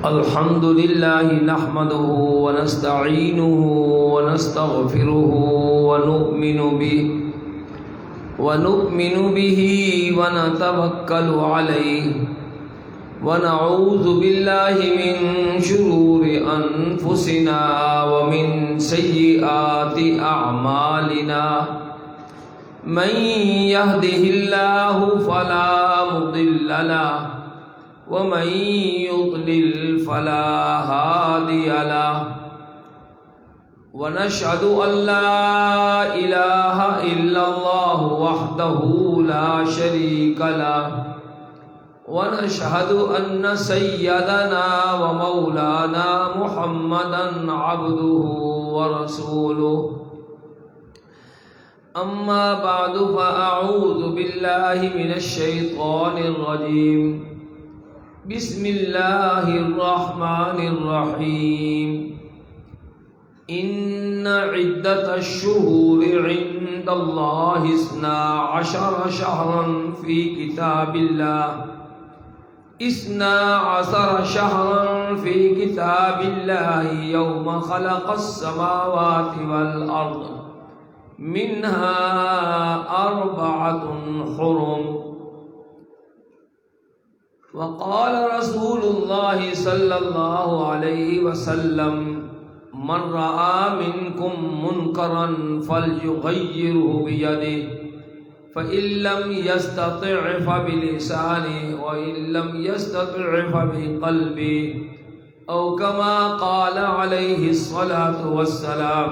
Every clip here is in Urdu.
الحمد لله نحمده ونستعينه ونستغفره ونؤمن به ونتوكل عليه ونعوذ بالله من شرور أنفسنا ومن سيئات أعمالنا من يهده الله فلا مضل له ومن يضلل فلا هادي له ونشهد أن لا إله إلا الله وحده لا شريك له ونشهد أن سيدنا ومولانا محمدا عبده ورسوله أما بعد فأعوذ بالله من الشيطان الرجيم بسم الله الرحمن الرحيم إن عدة الشهور عند الله 12 شهرا في كتاب الله 12 شهرا في كتاب الله يوم خلق السماوات والأرض منها 4 حرم وقال رسول الله صلى الله عليه وسلم من رأى منكم منكرا فليغيره بيده فإن لم يستطع فبلسانه وإن لم يستطع فبقلبه أو كما قال عليه الصلاة والسلام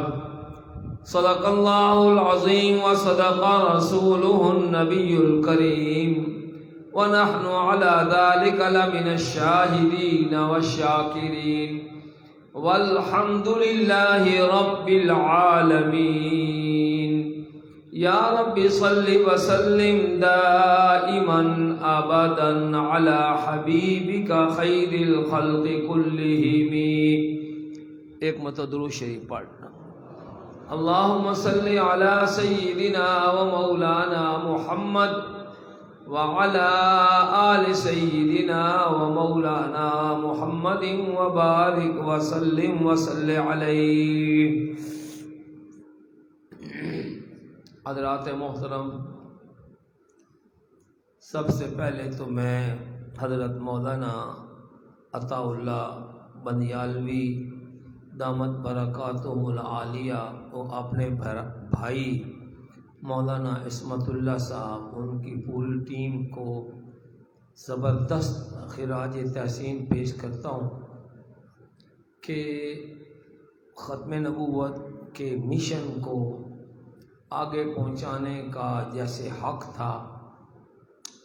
صدق الله العظيم وصدق رسوله النبي الكريم ونحن على ذلك لمن الشاهدين والشاكرين والحمد لله رب العالمين يا رب صل وسلم دائما أبدا على حبيبك خير الخلق كلهم. ایک مرتبہ درود شریف پڑھنا. اللهم صل على سيدنا ومولانا محمد وعلى آل سيدنا ومولانا محمد وبارك وسلم وصل عليه. حضرات محترم، سب سے پہلے تو میں حضرت مولانا عطا اللہ بندیالوی دامت برکاتہم العالیہ اور اپنے بھائی مولانا عصمت اللہ صاحب ان کی پوری ٹیم کو زبردست خراج تحسین پیش کرتا ہوں کہ ختم نبوت کے مشن کو آگے پہنچانے کا جیسے حق تھا،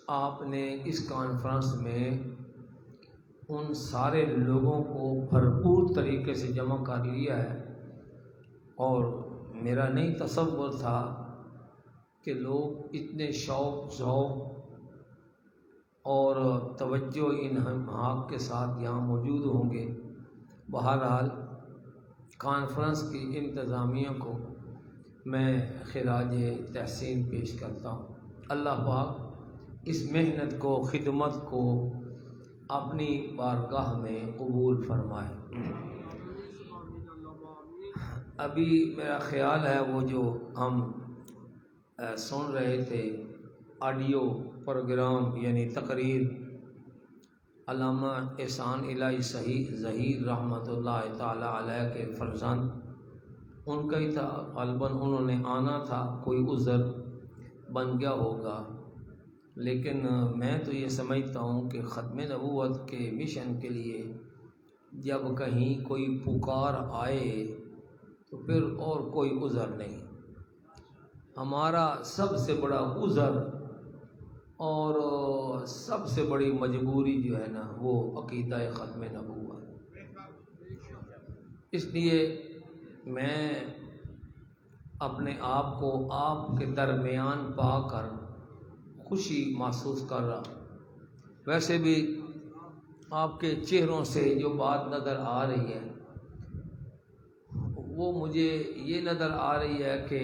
آپ نے اس کانفرنس میں ان سارے لوگوں کو بھرپور طریقے سے جمع کر لیا ہے، اور میرا نہیں تصور تھا کہ لوگ اتنے شوق ذوق اور توجہ انہماک کے ساتھ یہاں موجود ہوں گے. بہرحال کانفرنس کی انتظامیہ کو میں خراج تحسین پیش کرتا ہوں. اللہ پاک اس محنت کو، خدمت کو اپنی بارگاہ میں قبول فرمائے. ابھی میرا خیال ہے وہ جو ہم سن رہے تھے آڈیو پروگرام یعنی تقریر علامہ احسان الہی صحیح ظہیر رحمۃ اللہ تعالی علیہ کے فرزند ان کا ہی تھا. غالباً انہوں نے آنا تھا، کوئی عذر بن گیا ہوگا، لیکن میں تو یہ سمجھتا ہوں کہ ختم نبوت کے مشن کے لیے جب کہیں کوئی پکار آئے تو پھر اور کوئی عذر نہیں. ہمارا سب سے بڑا عذر اور سب سے بڑی مجبوری جو ہے نا وہ عقیدہ ختم نبوت. اس لیے میں اپنے آپ کو آپ کے درمیان پا کر خوشی محسوس کر رہا. ویسے بھی آپ کے چہروں سے جو بات نظر آ رہی ہے وہ مجھے یہ نظر آ رہی ہے کہ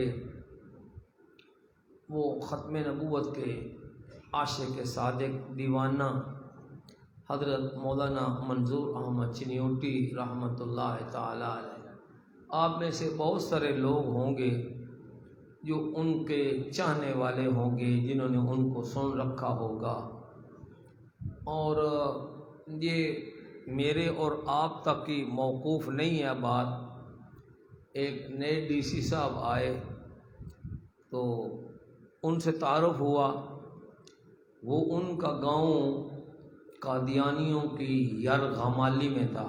وہ ختم نبوت کے عاشق صادق دیوانہ حضرت مولانا منظور احمد چنیوٹی رحمۃ اللہ تعالی علیہ۔ آپ میں سے بہت سارے لوگ ہوں گے جو ان کے چاہنے والے ہوں گے، جنہوں نے ان کو سن رکھا ہوگا، اور یہ میرے اور آپ تک کی موقوف نہیں ہے بات۔ ایک نئے ڈی سی صاحب آئے تو ان سے تعارف ہوا، وہ ان کا گاؤں قادیانیوں کی یرغمالی میں تھا۔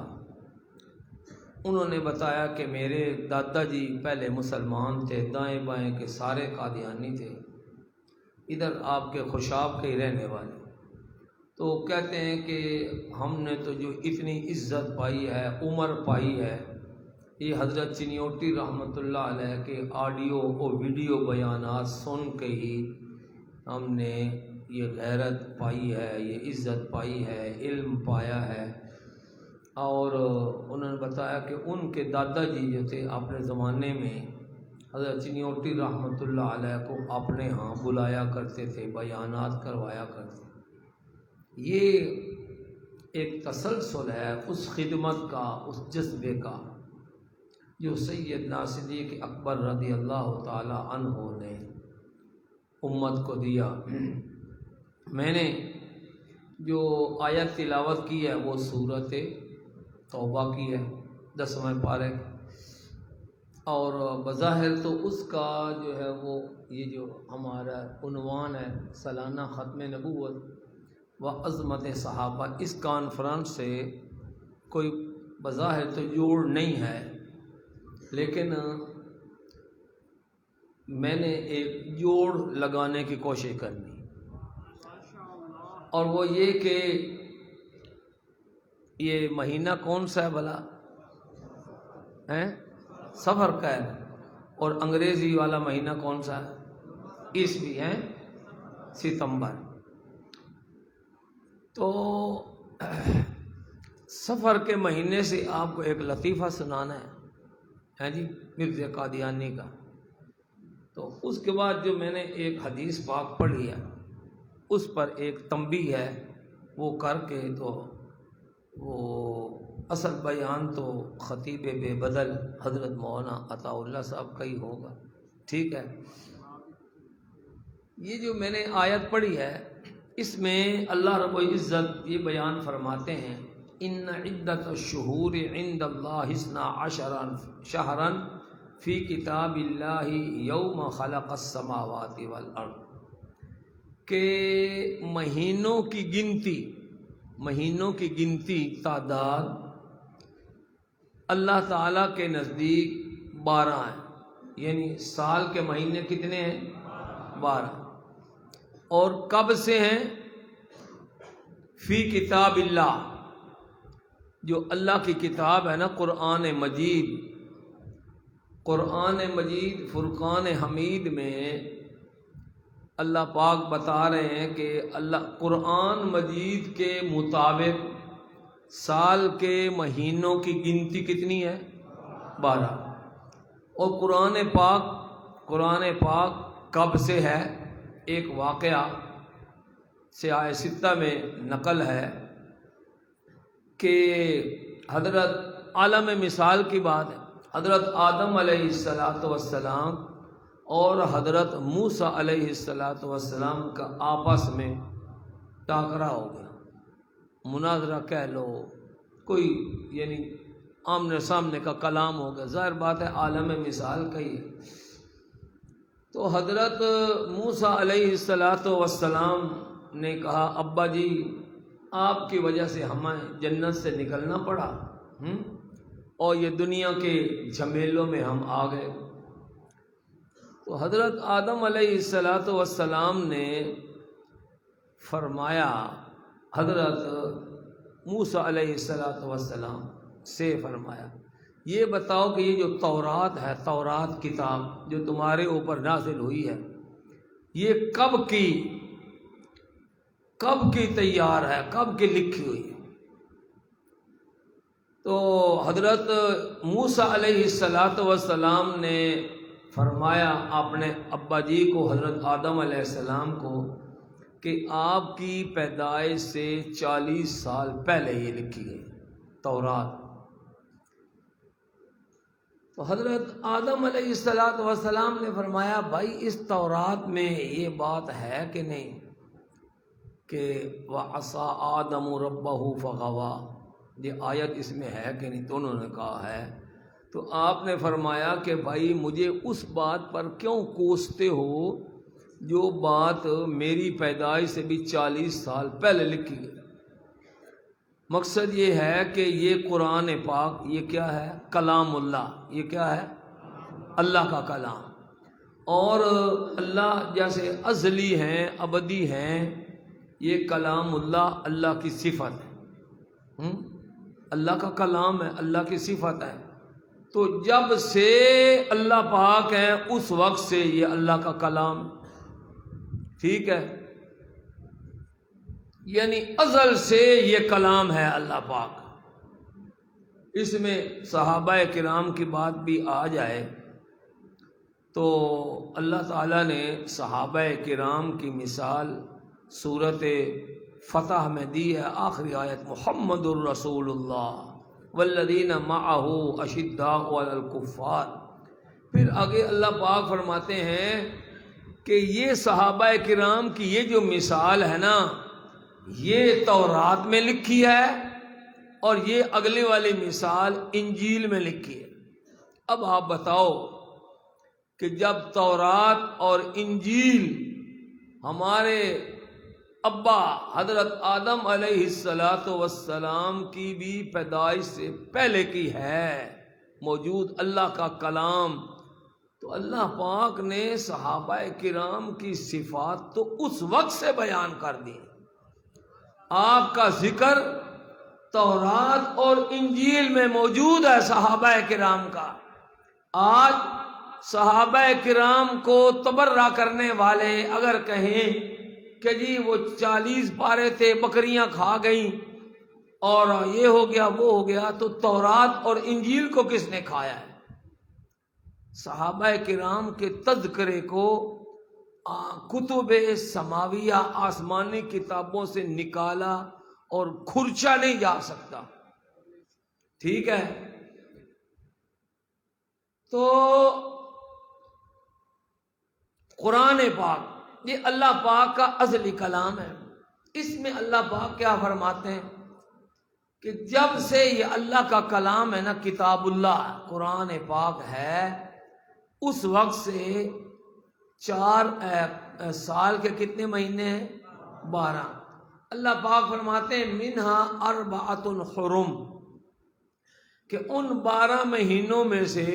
انہوں نے بتایا کہ میرے دادا جی پہلے مسلمان تھے، دائیں بائیں کے سارے قادیانی تھے، ادھر آپ کے خوشاب کے ہی رہنے والے۔ تو کہتے ہیں کہ ہم نے تو جو اتنی عزت پائی ہے، عمر پائی ہے، یہ حضرت چنیوٹی رحمۃ اللہ علیہ کے آڈیو اور ویڈیو بیانات سن کے ہی ہم نے یہ غیرت پائی ہے، یہ عزت پائی ہے، علم پایا ہے۔ اور انہوں نے بتایا کہ ان کے دادا جی جو تھے اپنے زمانے میں حضرت چنیوٹی رحمۃ اللہ علیہ کو اپنے ہاں بلایا کرتے تھے، بیانات کروایا کرتے۔ یہ ایک تسلسل ہے اس خدمت کا، اس جذبے کا جو سیدنا صدیق اکبر رضی اللہ تعالی عنہ نے امت کو دیا۔ میں نے جو آیت تلاوت کی ہے وہ سورۃ توبہ کی ہے، 10ویں پارے، اور بظاہر تو اس کا جو ہے وہ یہ جو ہمارا عنوان ہے سالانہ ختم نبوت و عظمت صحابہ، اس کانفرنس سے کوئی بظاہر تو جوڑ نہیں ہے، لیکن میں نے ایک جوڑ لگانے کی کوشش کرنی، اور وہ یہ کہ یہ مہینہ کون سا ہے بھلا؟ سفر کا ہے، اور انگریزی والا مہینہ کون سا ہے؟ عیسوی ہے ستمبر۔ تو سفر کے مہینے سے آپ کو ایک لطیفہ سنانا ہے جی مرزا قادیانی کا۔ تو اس کے بعد جو میں نے ایک حدیث پاک پڑھی ہے اس پر ایک تنبیہ ہے، وہ کر کے تو وہ اصل بیان تو خطیب بے بدل حضرت مولانا عطا اللہ صاحب کا ہی ہوگا، ٹھیک ہے۔ یہ جو میں نے آیت پڑھی ہے اس میں اللہ رب العزت یہ بیان فرماتے ہیں، ان عدت الشہور عند اللہ 12 شہرا فی کتاب اللہ یوم خلق السماوات والارض، کہ مہینوں کی گنتی تعداد اللہ تعالیٰ کے نزدیک 12 ہیں، یعنی سال کے مہینے کتنے ہیں؟ 12۔ اور کب سے ہیں؟ فی کتاب اللہ، جو اللہ کی کتاب ہے نا قرآن مجید، قرآن مجید فرقان حمید میں اللہ پاک بتا رہے ہیں کہ اللہ قرآن مجید کے مطابق سال کے مہینوں کی گنتی کتنی ہے؟ 12۔ اور قرآن پاک کب سے ہے؟ ایک واقعہ سیاہ ستہ میں نقل ہے کہ حضرت عالم مثال کی بات ہے، حضرت آدم علیہ السلام اور حضرت موسیٰ علیہ السلام کا آپس میں ٹاکرا ہو گیا، مناظرہ کہہ لو، کوئی یعنی آمنے سامنے کا کلام ہو گیا، ظاہر بات ہے عالم مثال کا ہی ہے۔ تو حضرت موسیٰ علیہ السلام نے کہا، ابا جی آپ کی وجہ سے ہمیں جنت سے نکلنا پڑا، اور یہ دنیا کے جھمیلوں میں ہم آ گئے۔ تو حضرت آدم علیہ السلام نے فرمایا، حضرت موسیٰ علیہ السلام سے فرمایا، یہ بتاؤ کہ یہ جو تورات ہے، تورات کتاب جو تمہارے اوپر نازل ہوئی ہے، یہ کب کی تیار ہے، کب کی لکھی ہوئی ہے؟ تو حضرت موسیٰ علیہ السلام نے فرمایا اپنے ابا جی کو، حضرت آدم علیہ السلام کو، کہ آپ کی پیدائش سے 40 سال پہلے یہ لکھی گئی تورات۔ تو حضرت آدم علیہ السلام نے فرمایا بھائی اس تورات میں یہ بات ہے کہ نہیں کہ وَعَصَىٰ آدَمُ رَبَّهُ فَغَوَىٰ، یہ آیت اس میں ہے کہ نہیں؟ تو انہوں نے کہا ہے۔ تو آپ نے فرمایا کہ بھائی مجھے اس بات پر کیوں کوستے ہو جو بات میری پیدائش سے بھی 40 سال پہلے لکھی گئی۔ مقصد یہ ہے کہ یہ قرآن پاک یہ کیا ہے؟ کلام اللہ، یہ کیا ہے؟ اللہ کا کلام۔ اور اللہ جیسے ازلی ہیں، ابدی ہیں، یہ کلام اللہ اللہ کی صفت ہے، اللہ کا کلام ہے، اللہ کی صفت ہے۔ تو جب سے اللہ پاک ہے اس وقت سے یہ اللہ کا کلام، ٹھیک ہے، یعنی ازل سے یہ کلام ہے اللہ پاک۔ اس میں صحابہ کرام کی بات بھی آ جائے تو اللہ تعالیٰ نے صحابہ کرام کی مثال سورت فتح میں دی ہے، آخری آیت محمد الرسول اللہ والذین معہ اشداء علی الکفار۔ پھر آگے اللہ پاک فرماتے ہیں کہ یہ صحابہ کرام کی یہ جو مثال ہے نا، یہ تورات میں لکھی ہے اور یہ اگلے والی مثال انجیل میں لکھی ہے۔ اب آپ بتاؤ کہ جب تورات اور انجیل ہمارے ابا حضرت آدم علیہ السلام کی بھی پیدائش سے پہلے کی ہے موجود اللہ کا کلام، تو اللہ پاک نے صحابہ کرام کی صفات تو اس وقت سے بیان کر دی۔ آپ کا ذکر تورات اور انجیل میں موجود ہے صحابہ کرام کا۔ آج صحابہ کرام کو تبرہ کرنے والے اگر کہیں کہ جی وہ 40 پارے تھے، بکریاں کھا گئیں اور یہ ہو گیا وہ ہو گیا، تو تورات اور انجیل کو کس نے کھایا ہے؟ صحابہ کرام کے تذکرے کو کتب سماویہ آسمانی کتابوں سے نکالا اور کھرچا نہیں جا سکتا، ٹھیک ہے؟ تو قرآن پاک یہ اللہ پاک کا ازلی کلام ہے۔ اس میں اللہ پاک کیا فرماتے ہیں کہ جب سے یہ اللہ کا کلام ہے نا، کتاب اللہ قرآن پاک ہے، اس وقت سے 4 سال کے کتنے مہینے ہیں؟ 12۔ اللہ پاک فرماتے ہیں منہا 4 حرم، کہ ان 12 مہینوں میں سے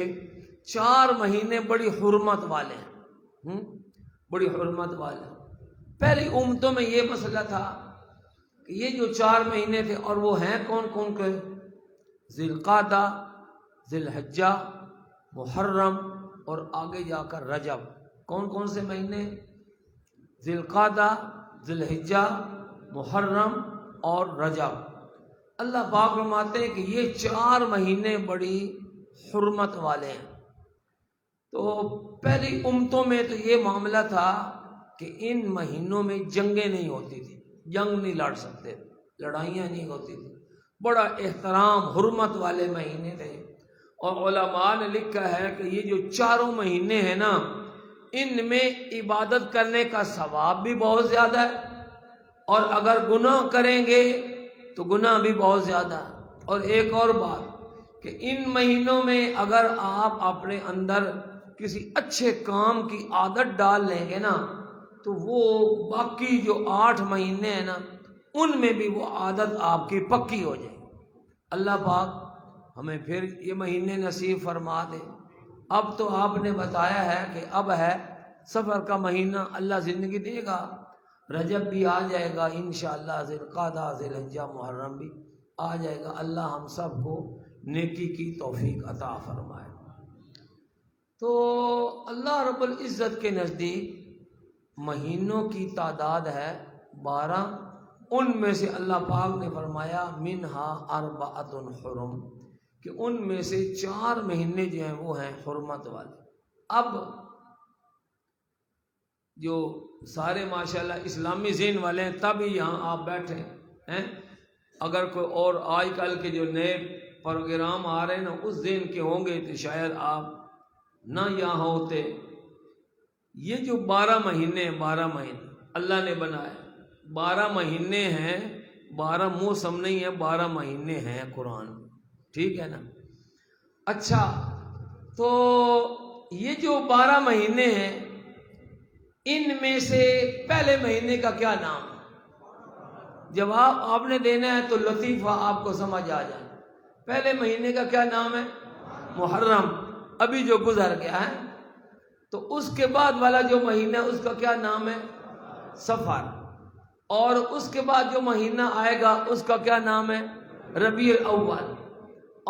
4 مہینے بڑی حرمت والے ہیں، بڑی حرمت والے۔ پہلی امتوں میں یہ مسئلہ تھا کہ یہ جو 4 مہینے تھے اور وہ ہیں کون کون کے؟ ذی القعدہ، ذی الحجہ، محرم اور آگے جا کر رجب۔ کون کون سے مہینے؟ ذی القعدہ، ذی الحجہ، محرم اور رجب۔ اللہ پاک فرماتے ہیں کہ یہ 4 مہینے بڑی حرمت والے ہیں۔ تو پہلی امتوں میں تو یہ معاملہ تھا کہ ان مہینوں میں جنگیں نہیں ہوتی تھی، جنگ نہیں لڑ سکتے، لڑائیاں نہیں ہوتی تھی، بڑا احترام حرمت والے مہینے تھے۔ اور علماء نے لکھا ہے کہ یہ جو 4 مہینے ہیں نا، ان میں عبادت کرنے کا ثواب بھی بہت زیادہ ہے، اور اگر گناہ کریں گے تو گناہ بھی بہت زیادہ ہے۔ اور ایک اور بات کہ ان مہینوں میں اگر آپ اپنے اندر کسی اچھے کام کی عادت ڈال لیں گے نا، تو وہ باقی جو 8 مہینے ہیں نا، ان میں بھی وہ عادت آپ کی پکی ہو جائے۔ اللہ پاک ہمیں پھر یہ مہینے نصیب فرما دے۔ اب تو آپ نے بتایا ہے کہ اب ہے سفر کا مہینہ، اللہ زندگی دے گا، رجب بھی آ جائے گا انشاءاللہ، ذی القعدہ، ذی الحجہ، محرم بھی آ جائے گا۔ اللہ ہم سب کو نیکی کی توفیق عطا فرمائے۔ تو اللہ رب العزت کے نزدیک مہینوں کی تعداد ہے 12، ان میں سے اللہ پاک نے فرمایا منہا 4 حرم، کہ ان میں سے 4 مہینے جو ہیں وہ ہیں حرمت والے۔ اب جو سارے ماشاءاللہ اسلامی ذہن والے ہیں تب ہی یہاں آپ بیٹھے ہیں. اگر کوئی اور آج کل کے جو نئے پروگرام آ رہے ہیں نا اس ذہن کے ہوں گے تو شاید آپ نہ یہاں ہوتے. یہ جو 12 مہینے اللہ نے بنائے، 12 مہینے ہیں، 12 موسم نہیں ہے، 12 مہینے ہیں قرآن میں، ٹھیک ہے نا. اچھا، تو یہ جو 12 مہینے ہیں ان میں سے پہلے مہینے کا کیا نام ہے؟ جواب آپ نے دینا ہے تو لطیفہ آپ کو سمجھ آ جائے. پہلے مہینے کا کیا نام ہے؟ محرم، ابھی جو گزر گیا ہے. تو اس کے بعد والا جو مہینہ اس کا کیا نام ہے؟ صفر. اور اس کے بعد جو مہینہ آئے گا اس کا کیا نام ہے؟ ربیع الاول.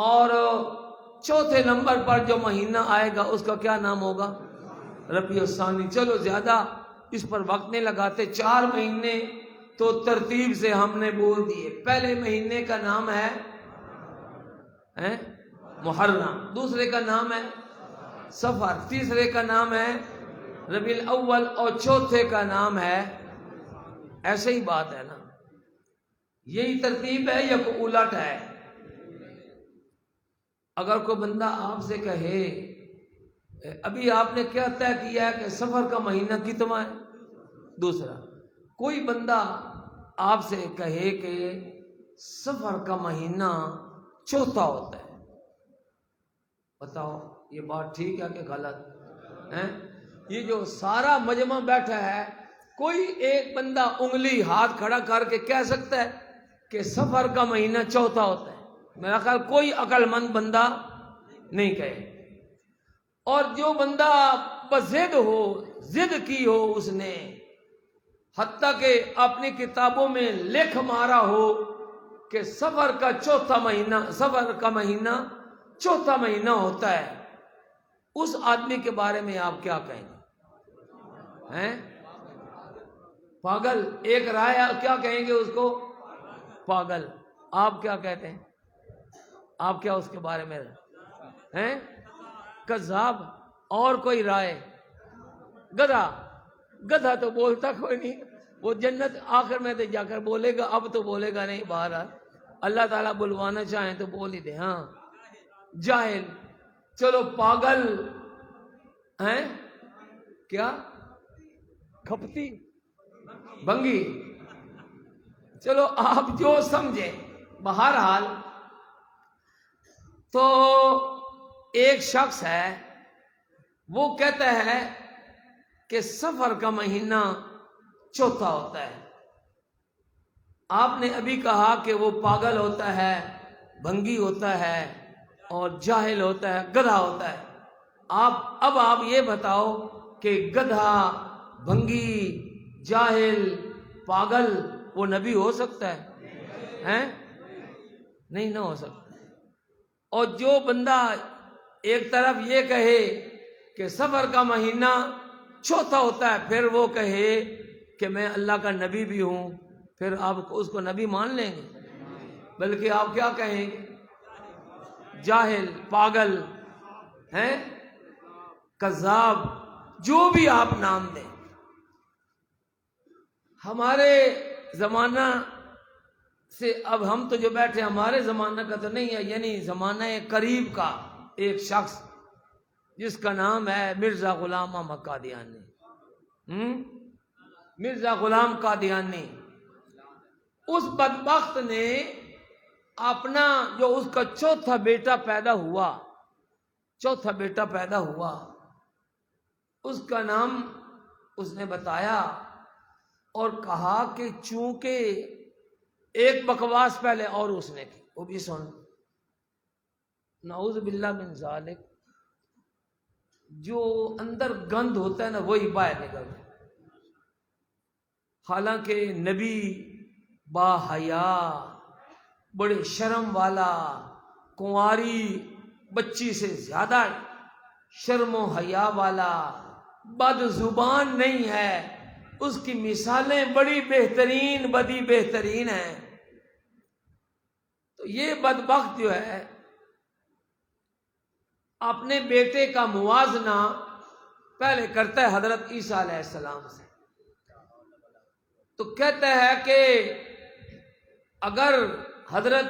اور چوتھے نمبر پر جو مہینہ آئے گا اس کا کیا نام ہوگا؟ ربیع الثانی. چلو زیادہ اس پر وقت نہیں لگاتے، 4 مہینے تو ترتیب سے ہم نے بول دیے. پہلے مہینے کا نام ہے محرم، دوسرے کا نام ہے صفر، تیسرے کا نام ہے ربیع الاول اور چوتھے کا نام ہے. ایسے ہی بات ہے نا، یہی ترتیب ہے یا کوئی الٹ ہے؟ اگر کوئی بندہ آپ سے کہے ابھی آپ نے کیا طے کیا ہے کہ صفر کا مہینہ کتنا ہے؟ دوسرا. کوئی بندہ آپ سے کہے کہ صفر کا مہینہ چوتھا ہوتا ہے، بتاؤ یہ بات ٹھیک ہے کہ غلط ہے؟ یہ جو سارا مجمع بیٹھا ہے کوئی ایک بندہ انگلی ہاتھ کھڑا کر کے کہہ سکتا ہے کہ صفر کا مہینہ چوتھا ہوتا ہے؟ میرا خیال کوئی عقل مند بندہ نہیں کہے. اور جو بندہ بضد ہو، ضد کی ہو اس نے، حتیٰ کہ اپنی کتابوں میں لکھ مارا ہو کہ صفر کا مہینہ چوتھا مہینہ ہوتا ہے، اس آدمی کے بارے میں آپ کیا کہیں گے؟ ہیں پاگل. ایک رائے کیا کہیں گے اس کو؟ پاگل. آپ کیا کہتے ہیں؟ آپ کیا اس کے بارے میں ہیں؟ کذاب. اور کوئی رائے؟ گدھا تو بولتا کوئی نہیں، وہ جنت آخر میں تو جا کر بولے گا، اب تو بولے گا نہیں. بہرحال اللہ تعالیٰ بلوانا چاہیں تو بول ہی دے. ہاں جاہل. چلو پاگل ہیں، کیا کھپتی بنگی، چلو آپ جو سمجھے. بہرحال تو ایک شخص ہے وہ کہتا ہے کہ صفر کا مہینہ چوتھا ہوتا ہے. آپ نے ابھی کہا کہ وہ پاگل ہوتا ہے، بھنگی ہوتا ہے اور جاہل ہوتا ہے، گدھا ہوتا ہے. اب آپ یہ بتاؤ کہ گدھا، بھنگی، جاہل، پاگل وہ نبی ہو سکتا ہے؟ نہیں، نہ ہو سکتا. اور جو بندہ ایک طرف یہ کہے کہ صفر کا مہینہ چوتھا ہوتا ہے پھر وہ کہے کہ میں اللہ کا نبی بھی ہوں، پھر آپ اس کو نبی مان لیں گے؟ بلکہ آپ کیا کہیں گے؟ جاہل، پاگل ہیں، کذاب، جو بھی آپ نام دیں. ہمارے زمانہ سے اب ہم تو جو بیٹھے ہمارے زمانہ کا تو نہیں ہے، یعنی زمانہ قریب کا ایک شخص جس کا نام ہے مرزا غلام احمد قادیانی. مرزا غلام قادیانی. اس بدبخت نے اپنا جو اس کا چوتھا بیٹا پیدا ہوا اس کا نام اس نے بتایا اور کہا کہ چونکہ ایک بکواس پہلے اور اس نے کی، وہ بھی سن. نعوذ باللہ من ذالک. جو اندر گند ہوتا ہے نا وہی باہر نکلتا ہے. حالانکہ نبی با حیا، بڑے شرم والا، کنواری بچی سے زیادہ شرم و حیا والا، بد زبان نہیں ہے. اس کی مثالیں بڑی بہترین، بدی بہترین ہیں. تو یہ بدبخت جو ہے اپنے بیٹے کا موازنہ پہلے کرتا ہے حضرت عیسیٰ علیہ السلام سے. تو کہتا ہے کہ اگر حضرت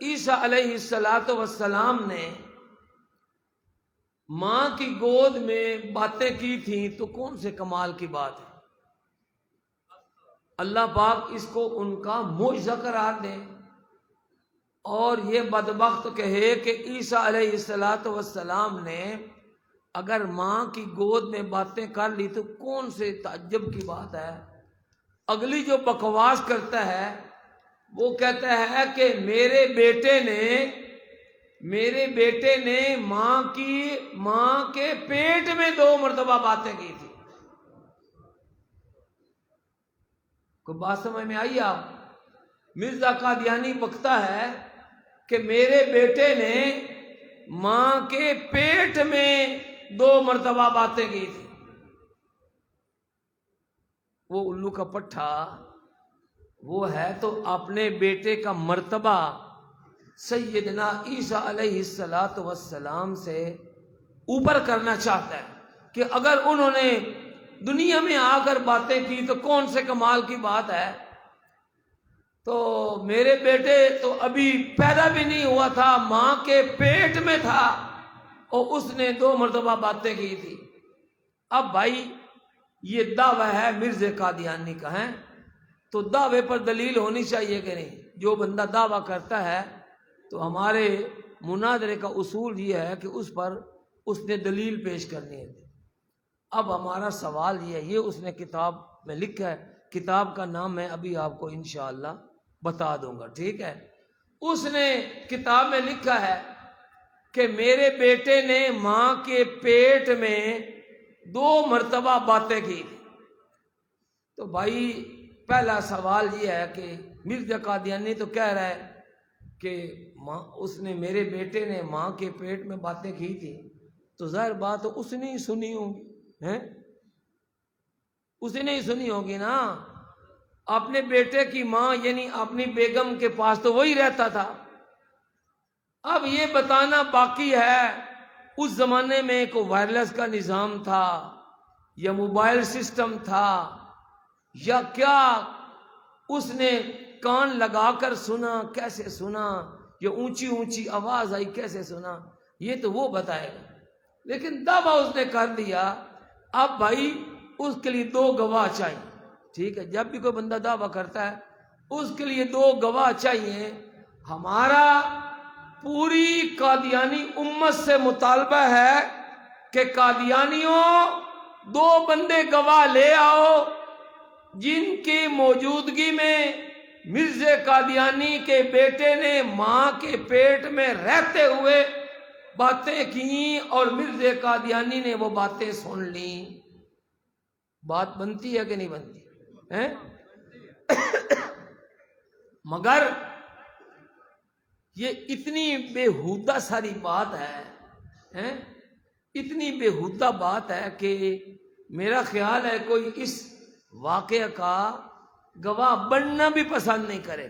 عیسیٰ علیہ السلام نے ماں کی گود میں باتیں کی تھیں تو کون سے کمال کی بات ہے؟ اللہ پاک اس کو ان کا معجزہ قرار دے، اور یہ بدبخت کہے کہ عیسیٰ علیہ السلام نے اگر ماں کی گود میں باتیں کر لی تو کون سے تعجب کی بات ہے۔ اگلی جو بکواس کرتا ہے وہ کہتا ہے کہ میرے بیٹے نے ماں کے پیٹ میں 2 مرتبہ باتیں کی تھی۔ کوئی بات سمجھ میں آئی آپ؟ مرزا قادیانی بکتا ہے کہ میرے بیٹے نے ماں کے پیٹ میں 2 مرتبہ باتیں کی تھی۔ وہ الو کا پٹھا وہ ہے تو اپنے بیٹے کا مرتبہ سیدنا عیسیٰ علیہ السلام سے اوپر کرنا چاہتا ہے کہ اگر انہوں نے دنیا میں آ کر باتیں کی تو کون سے کمال کی بات ہے۔ تو میرے بیٹے تو ابھی پیدا بھی نہیں ہوا تھا، ماں کے پیٹ میں تھا اور اس نے 2 مرتبہ باتیں کی تھی۔ اب بھائی یہ دعویٰ ہے مرزا قادیانی کا ہے تو دعوے پر دلیل ہونی چاہیے کہ نہیں؟ جو بندہ دعویٰ کرتا ہے تو ہمارے مناظرے کا اصول یہ ہے کہ اس پر اس نے دلیل پیش کرنی ہے۔ اب ہمارا سوال یہ ہے، یہ اس نے کتاب میں لکھا ہے، کتاب کا نام میں ابھی آپ کو انشاءاللہ بتا دوں گا، ٹھیک ہے؟ اس نے کتاب میں لکھا ہے کہ میرے بیٹے نے ماں کے پیٹ میں 2 مرتبہ باتیں کی تھی۔ تو بھائی پہلا سوال یہ ہے کہ مرزا قادیانی تو کہہ رہا ہے کہ میرے بیٹے نے ماں کے پیٹ میں باتیں کی تھی، تو ظاہر بات اس نے ہی سنی ہوگی، اسے نہیں سنی ہوگی نا۔ اپنے بیٹے کی ماں یعنی اپنی بیگم کے پاس تو وہی رہتا تھا۔ اب یہ بتانا باقی ہے اس زمانے میں کوئی وائرلیس کا نظام تھا یا موبائل سسٹم تھا یا کیا، اس نے کان لگا کر سنا، کیسے سنا، یا اونچی اونچی آواز آئی کیسے سنا، یہ تو وہ بتائے گا۔ لیکن دعویٰ اس نے کر دیا، اب بھائی اس کے لیے 2 گواہ چاہیے، ٹھیک ہے؟ جب بھی کوئی بندہ دعویٰ کرتا ہے اس کے لیے 2 گواہ چاہیے۔ ہمارا پوری قادیانی امت سے مطالبہ ہے کہ قادیانیوں 2 بندے گواہ لے آؤ جن کی موجودگی میں مرزا قادیانی کے بیٹے نے ماں کے پیٹ میں رہتے ہوئے باتیں کی اور مرزا قادیانی نے وہ باتیں سن لیں۔ بات بنتی ہے کہ نہیں بنتی ہے؟ مگر یہ اتنی بےہودہ ساری بات ہے، اتنی بےہودہ بات ہے کہ میرا خیال ہے کوئی اس واقعہ کا گواہ بننا بھی پسند نہیں کرے،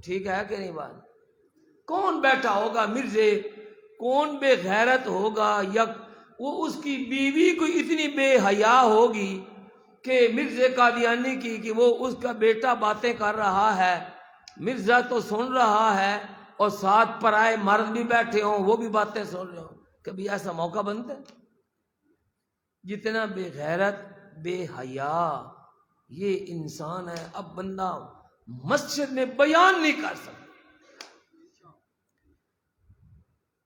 ٹھیک ہے کہ نہیں بات؟ کون بیٹھا ہوگا مرزے، کون بے غیرت ہوگا، یا وہ اس کی بیوی کوئی اتنی بے حیا ہوگی کہ مرزا قادیانی کی کہ وہ اس کا بیٹا باتیں کر رہا ہے، مرزا تو سن رہا ہے اور ساتھ پرائے مرد بھی بیٹھے ہوں وہ بھی باتیں سن رہے ہوں۔ کبھی ایسا موقع بنتا ہے؟ جتنا بے غیرت بے حیا یہ انسان ہے، اب بندہ مسجد میں بیان نہیں کر سکتا۔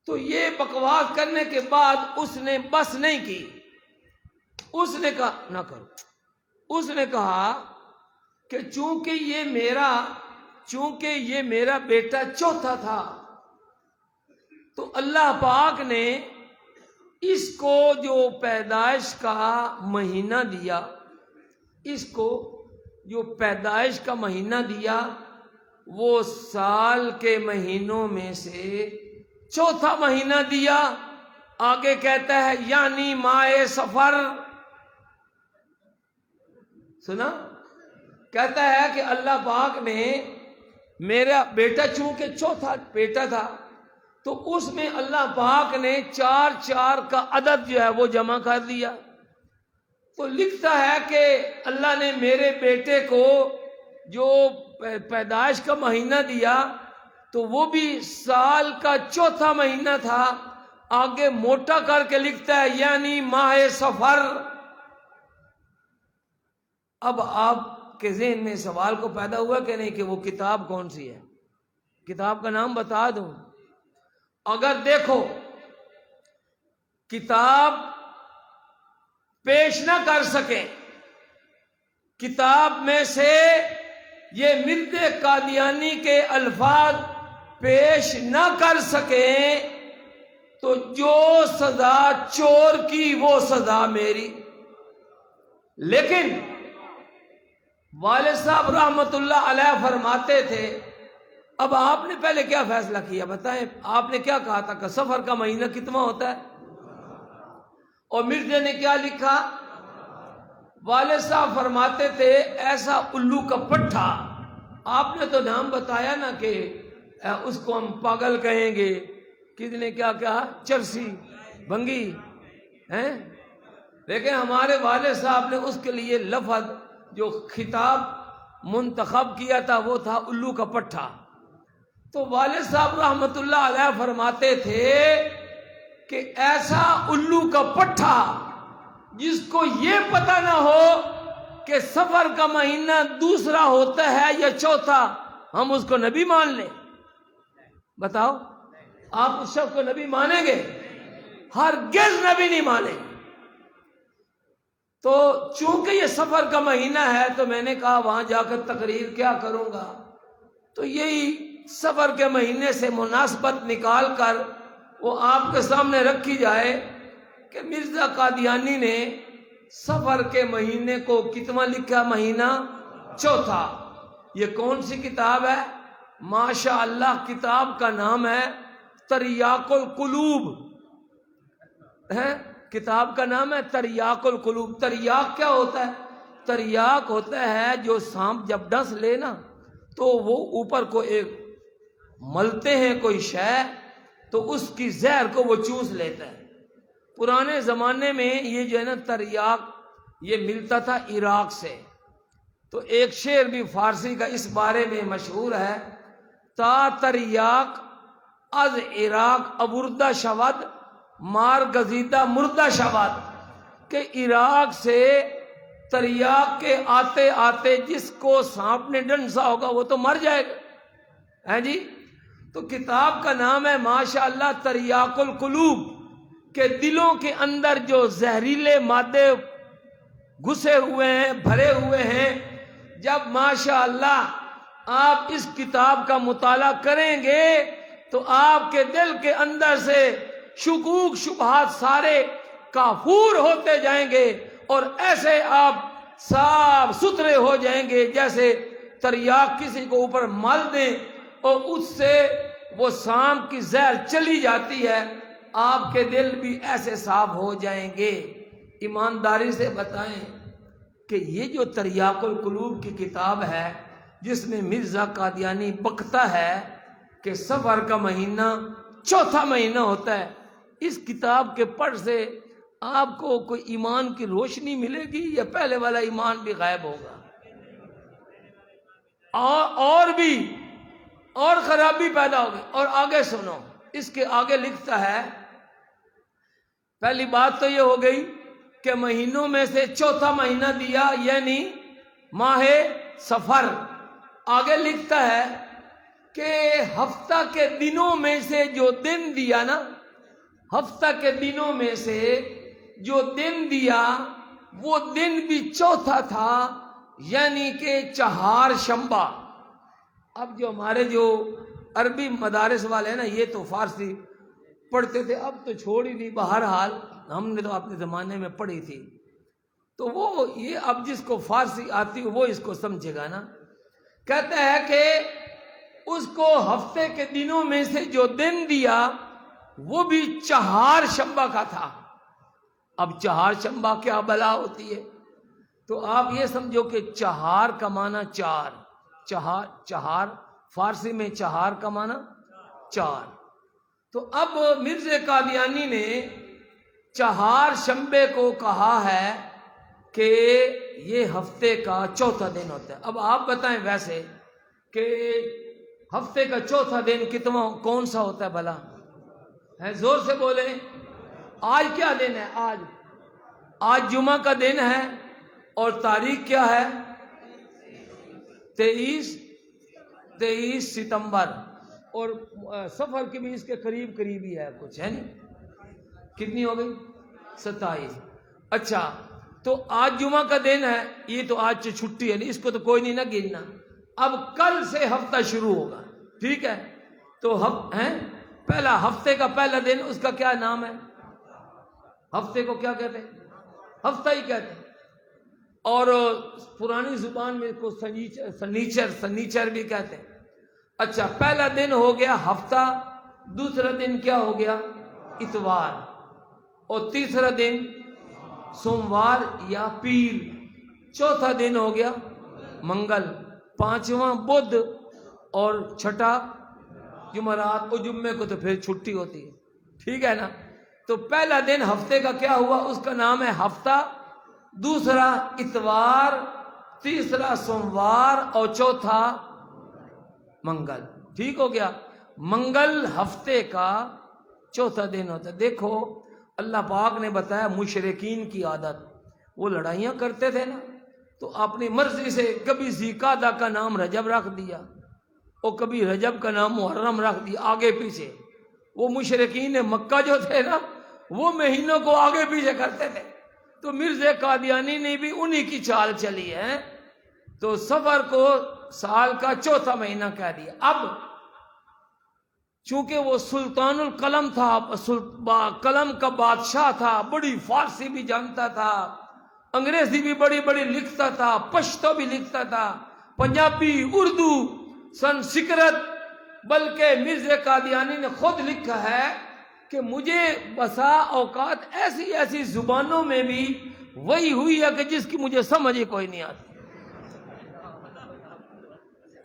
تو یہ بکواس کرنے کے بعد اس نے بس نہیں کی، اس نے کہا نہ کرو، اس نے کہا کہ چونکہ یہ میرا بیٹا چوتھا تھا تو اللہ پاک نے اس کو جو پیدائش کا مہینہ دیا، اس کو جو پیدائش کا مہینہ دیا وہ سال کے مہینوں میں سے چوتھا مہینہ دیا۔ آگے کہتا ہے یعنی ماہ صفر، سنا؟ کہتا ہے کہ اللہ پاک نے میرا بیٹا چونکہ چوتھا بیٹا تھا تو اس میں اللہ پاک نے 4 کا عدد جو ہے وہ جمع کر دیا۔ تو لکھتا ہے کہ اللہ نے میرے بیٹے کو جو پیدائش کا مہینہ دیا تو وہ بھی سال کا چوتھا مہینہ تھا. آگے موٹا کر کے لکھتا ہے یعنی ماہ صفر. اب آپ کے ذہن میں سوال کو پیدا ہوا کہ نہیں کہ وہ کتاب کون سی ہے؟ کتاب کا نام بتا دوں. اگر دیکھو کتاب پیش نہ کر سکے، کتاب میں سے یہ مرزا قادیانی کے الفاظ پیش نہ کر سکیں تو جو سزا چور کی وہ سزا میری. لیکن والد صاحب رحمت اللہ علیہ فرماتے تھے. اب آپ نے پہلے کیا فیصلہ کیا بتائیں؟ آپ نے کیا کہا تھا کہ سفر کا مہینہ کتنا ہوتا ہے؟ اور مرزا نے کیا لکھا؟ والد صاحب فرماتے تھے ایسا الو کا پٹھا. آپ نے تو نام بتایا نا کہ اس کو ہم پاگل کہیں گے. کسی نے کیا کہا؟ چرسی، بھنگی ہیں. لیکن ہمارے والد صاحب نے اس کے لیے لفظ جو خطاب منتخب کیا تھا وہ تھا الو کا پٹھا. تو والد صاحب رحمت اللہ علیہ فرماتے تھے کہ ایسا الو کا پٹھا جس کو یہ پتہ نہ ہو کہ سفر کا مہینہ دوسرا ہوتا ہے یا چوتھا، ہم اس کو نبی مان لیں؟ بتاؤ، آپ اس شخص کو نبی مانیں گے؟ ہرگز نبی نہیں مانیں. تو چونکہ یہ سفر کا مہینہ ہے تو میں نے کہا وہاں جا کر تقریر کیا کروں گا، تو یہی سفر کے مہینے سے مناسبت نکال کر وہ آپ کے سامنے رکھی جائے کہ مرزا قادیانی نے سفر کے مہینے کو کتنا لکھا؟ مہینہ چوتھا. یہ کون سی کتاب ہے؟ ماشاء اللہ کتاب کا نام ہے تریاق القلوب. کتاب کا نام ہے تریاق القلوب. تریاق کیا ہوتا ہے؟ تریاق ہوتا ہے جو سانپ جب ڈس لے نا تو وہ اوپر کو ایک ملتے ہیں کوئی شے تو اس کی زہر کو وہ چوس لیتا ہے. پرانے زمانے میں یہ جو ہے نا تریاق یہ ملتا تھا عراق سے. تو ایک شعر بھی فارسی کا اس بارے میں مشہور ہے، تا تریاق از عراق ابردہ شود مار گزیدہ مردہ شود. کہ عراق سے تریاق کے آتے آتے جس کو سانپ نے ڈنسا ہوگا وہ تو مر جائے گا. ہے جی. تو کتاب کا نام ہے ماشاء اللہ تریاق القلوب، کہ دلوں کے اندر جو زہریلے مادے گھسے ہوئے ہیں، بھرے ہوئے ہیں، جب ماشاء اللہ آپ اس کتاب کا مطالعہ کریں گے تو آپ کے دل کے اندر سے شکوک شبہات سارے کافور ہوتے جائیں گے اور ایسے آپ صاف ستھرے ہو جائیں گے جیسے تریاق کسی کو اوپر مال دیں اور اس سے وہ سانپ کی زہر چلی جاتی ہے. آپ کے دل بھی ایسے صاف ہو جائیں گے. ایمانداری سے بتائیں کہ یہ جو تریاق القلوب کی کتاب ہے جس میں مرزا قادیانی بکتا ہے کہ سفر کا مہینہ چوتھا مہینہ ہوتا ہے، اس کتاب کے پڑھ سے آپ کو کوئی ایمان کی روشنی ملے گی یا پہلے والا ایمان بھی غائب ہوگا؟ اور خرابی پیدا ہوگی. اور آگے سنو، اس کے آگے لکھتا ہے، پہلی بات تو یہ ہو گئی کہ مہینوں میں سے چوتھا مہینہ دیا یعنی ماہ سفر. آگے لکھتا ہے کہ ہفتہ کے دنوں میں سے جو دن دیا نا، ہفتہ کے دنوں میں سے جو دن دیا وہ دن بھی چوتھا تھا یعنی کہ چہار شنبہ. اب جو ہمارے جو عربی مدارس والے ہیں نا یہ تو فارسی پڑھتے تھے، اب تو چھوڑ ہی دی، بہرحال ہم نے تو اپنے زمانے میں پڑھی تھی. تو وہ یہ اب جس کو فارسی آتی وہ اس کو سمجھے گا نا. کہتا ہے کہ اس کو ہفتے کے دنوں میں سے جو دن دیا وہ بھی چہار شنبہ کا تھا. اب چہار شنبہ کیا بلا ہوتی ہے؟ تو آپ یہ سمجھو کہ چہار کا معنی چار، چہار فارسی میں چہار کا معنی چار. تو اب مرزا قادیانی نے چہار شنبے کو کہا ہے کہ یہ ہفتے کا چوتھا دن ہوتا ہے۔ اب آپ بتائیں ویسے کہ ہفتے کا چوتھا دن کون سا ہوتا ہے بھلا؟ ہے زور سے بولیں۔ آج کیا دن ہے؟ آج جمعہ کا دن ہے، اور تاریخ کیا ہے؟ 23 ستمبر، اور سفر کی بھی اس کے قریب ہی ہے کچھ، ہے نہیں؟ کتنی ہو گئی؟ 27۔ اچھا، تو آج جمعہ کا دن ہے، یہ تو آج چھٹی ہے، اس کو تو کوئی نہیں نہ گننا۔ اب کل سے ہفتہ شروع ہوگا، ٹھیک ہے؟ تو پہلا ہفتے کا پہلا دن، اس کا کیا نام ہے؟ ہفتے کو کیا کہتے ہیں؟ ہفتہ ہی کہتے ہیں، اور پرانی زبان میں اس کو سنیچر بھی کہتے ہیں۔ اچھا، پہلا دن ہو گیا ہفتہ، دوسرا دن کیا ہو گیا؟ اتوار، اور تیسرا دن سوموار یا پیر، چوتھا دن ہو گیا منگل، پانچواں بدھ، اور چھٹا جمعرات، اور جمعے کو تو پھر چھٹی ہوتی ہے، ٹھیک ہے نا؟ تو پہلا دن ہفتے کا کیا ہوا؟ اس کا نام ہے ہفتہ، دوسرا اتوار، تیسرا سوموار، اور چوتھا منگل، ٹھیک ہو گیا؟ منگل ہفتے کا چوتھا دن ہوتا ہے۔ دیکھو اللہ پاک نے بتایا مشرکین کی عادت، وہ لڑائیاں کرتے تھے نا، تو اپنی مرضی سے کبھی ذیقعدہ کا نام رجب رکھ دیا، اور کبھی رجب کا نام محرم رکھ دیا، آگے پیچھے۔ وہ مشرکین مکہ جو تھے نا، وہ مہینوں کو آگے پیچھے کرتے تھے، تو مرزا قادیانی نے بھی انہی کی چال چلی ہے، تو سفر کو سال کا چوتھا مہینہ کہہ دیا۔ اب چونکہ وہ سلطان القلم تھا، قلم کا بادشاہ تھا، بڑی فارسی بھی جانتا تھا، انگریزی بھی بڑی لکھتا تھا، پشتو بھی لکھتا تھا، پنجابی، اردو، سنسکرت، بلکہ مرزا قادیانی نے خود لکھا ہے کہ مجھے بسا اوقات ایسی زبانوں میں بھی وہی ہوئی ہے کہ جس کی مجھے سمجھ ہی کوئی نہیں آتی،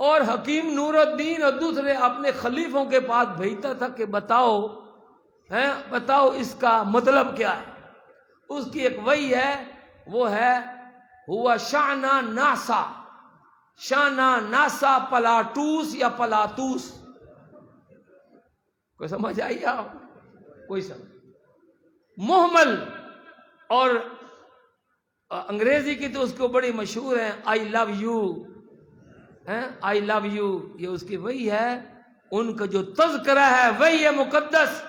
اور حکیم نور الدین اور دوسرے اپنے خلیفوں کے پاس بھیجتا تھا کہ بتاؤ اس کا مطلب کیا ہے۔ اس کی ایک وہی ہے، وہ ہے ہوا شانا ناسا پلاٹوس یا پلاتوس، کوئی سمجھ آئی آپ؟ کوئی سمجھ؟ محمل، اور انگریزی کی تو اس کو بڑی مشہور ہے، آئی لو یو، یہ اس کی وہی ہے، ان کا جو تذکرہ ہے وہی ہے مقدس،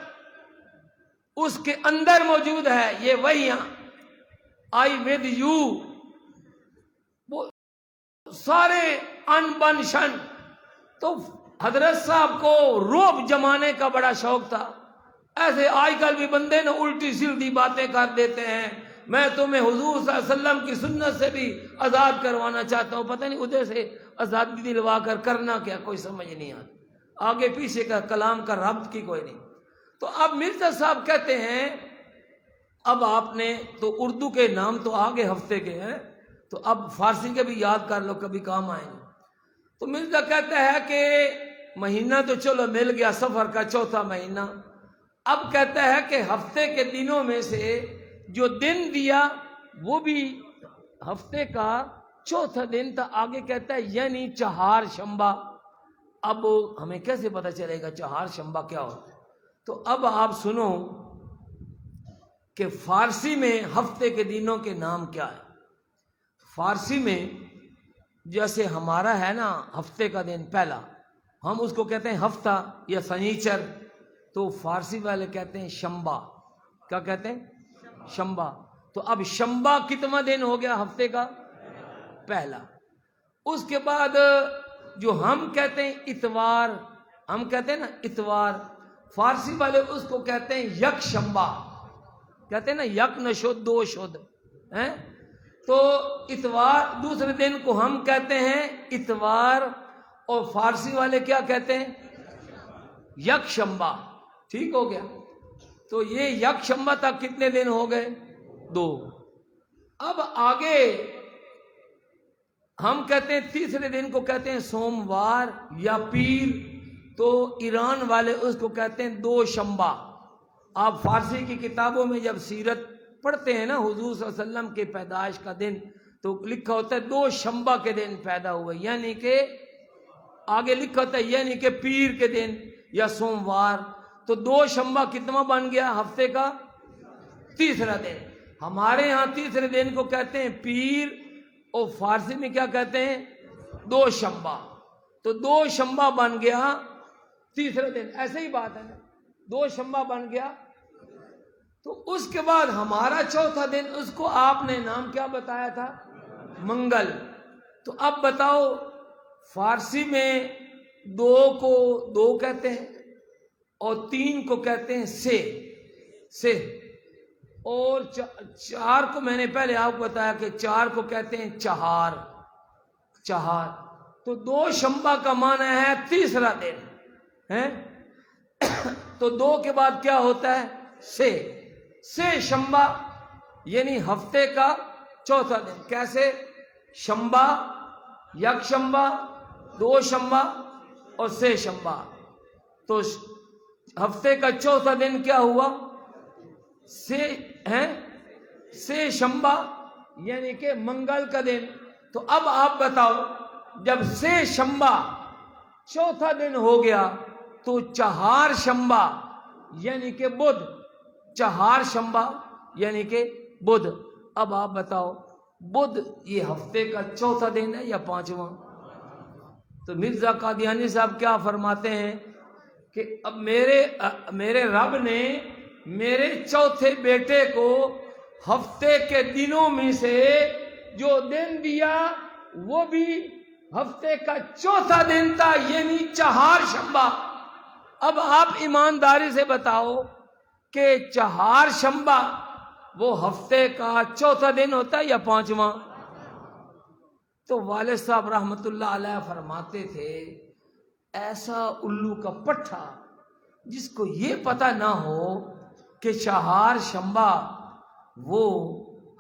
اس کے اندر موجود ہے یہ وہی آئی ود یو، وہ سارے ان بن شن۔ تو حضرت صاحب کو روب جمانے کا بڑا شوق تھا، ایسے آج کل بھی بندے نا الٹی سیدھی باتیں کر دیتے ہیں، میں تمہیں حضور صلی اللہ علیہ وسلم کی سنت سے بھی آزاد کروانا چاہتا ہوں، پتہ نہیں ادھر سے آزادی دلوا کر کرنا کیا، کوئی سمجھ نہیں آتا، آگے پیچھے کا کلام کا ربط کی کوئی نہیں۔ تو اب مرزا صاحب کہتے ہیں اب آپ نے تو اردو کے نام تو آگے ہفتے کے ہیں، تو اب فارسی کے بھی یاد کر لو، کبھی کام آئیں گے۔ تو مرزا کہتا ہے کہ مہینہ تو چلو مل گیا، سفر کا چوتھا مہینہ، اب کہتا ہے کہ ہفتے کے دنوں میں سے جو دن دیا وہ بھی ہفتے کا چوتھا دن تھا، آگے کہتا ہے یعنی چہار شنبہ۔ اب ہمیں کیسے پتہ چلے گا چہار شنبہ کیا ہوتا ہے؟ تو اب آپ سنو کہ فارسی میں ہفتے کے دنوں کے نام کیا ہے۔ فارسی میں جیسے ہمارا ہے نا ہفتے کا دن پہلا، ہم اس کو کہتے ہیں ہفتہ یا سنیچر، تو فارسی والے کہتے ہیں شنبہ۔ کیا کہتے ہیں؟ شنبہ۔ تو اب شنبہ کتنا دن ہو گیا ہفتے کا؟ پہلا۔ اس کے بعد جو ہم کہتے ہیں اتوار، ہم کہتے ہیں نا اتوار، فارسی والے اس کو کہتے ہیں یک شنبہ، کہتے ہیں نا یک نشد دو شد، تو اتوار دوسرے دن کو ہم کہتے ہیں اتوار، اور فارسی والے کیا کہتے ہیں؟ یک شنبہ، ٹھیک ہو گیا؟ تو یہ یک شنبہ تک کتنے دن ہو گئے؟ 2۔ اب آگے ہم کہتے ہیں تیسرے دن کو کہتے ہیں سوموار یا پیر، تو ایران والے اس کو کہتے ہیں 2 شنبہ۔ آپ فارسی کی کتابوں میں جب سیرت پڑھتے ہیں نا حضور صلی اللہ علیہ وسلم کے پیدائش کا دن، تو لکھا ہوتا ہے 2 شنبہ کے دن پیدا ہوئے، یعنی کہ آگے لکھا ہوتا ہے یعنی کہ پیر کے دن یا سوموار، تو 2 شنبہ کتنا بن گیا؟ ہفتے کا تیسرا دن۔ ہمارے ہاں تیسرے دن کو کہتے ہیں پیر، اور فارسی میں کیا کہتے ہیں؟ 2 شنبہ۔ تو 2 شنبہ بن گیا تیسرے دن، ایسے ہی بات ہے نا، 2 شنبہ بن گیا۔ تو اس کے بعد ہمارا چوتھا دن، اس کو آپ نے نام کیا بتایا تھا؟ منگل۔ تو اب بتاؤ، فارسی میں 2 کو 2 کہتے ہیں اور 3 کو کہتے ہیں سے، اور 4 کو میں نے پہلے آپ کو بتایا کہ 4 کو کہتے ہیں چہار۔ تو 2 شنبہ کا معنی ہے تیسرا دن ہے۔ تو 2 کے بعد کیا ہوتا ہے؟ سے شنبہ، یعنی ہفتے کا چوتھا دن۔ کیسے؟ شنبہ، یک شنبہ، 2 شنبہ اور سے شنبہ۔ تو ہفتے کا چوتھا دن کیا ہوا؟ سے شنبہ، یعنی کہ منگل کا دن۔ تو اب آپ بتاؤ، جب سے شنبہ چوتھا دن ہو گیا تو چہار شنبہ یعنی کہ بدھ، چہار شنبہ یعنی کہ بدھ۔ اب آپ بتاؤ، بدھ یہ ہفتے کا چوتھا دن ہے یا 5واں؟ تو مرزا قادیانی صاحب کیا فرماتے ہیں کہ اب میرے رب نے میرے چوتھے بیٹے کو ہفتے کے دنوں میں سے جو دن دیا وہ بھی ہفتے کا چوتھا دن تھا، یعنی چہار شنبہ۔ اب آپ ایمانداری سے بتاؤ کہ چہار شنبہ وہ ہفتے کا چوتھا دن ہوتا ہے یا 5واں؟ تو والد صاحب رحمت اللہ علیہ فرماتے تھے، ایسا الو کا پٹھا جس کو یہ پتہ نہ ہو کہ چہار شنبہ وہ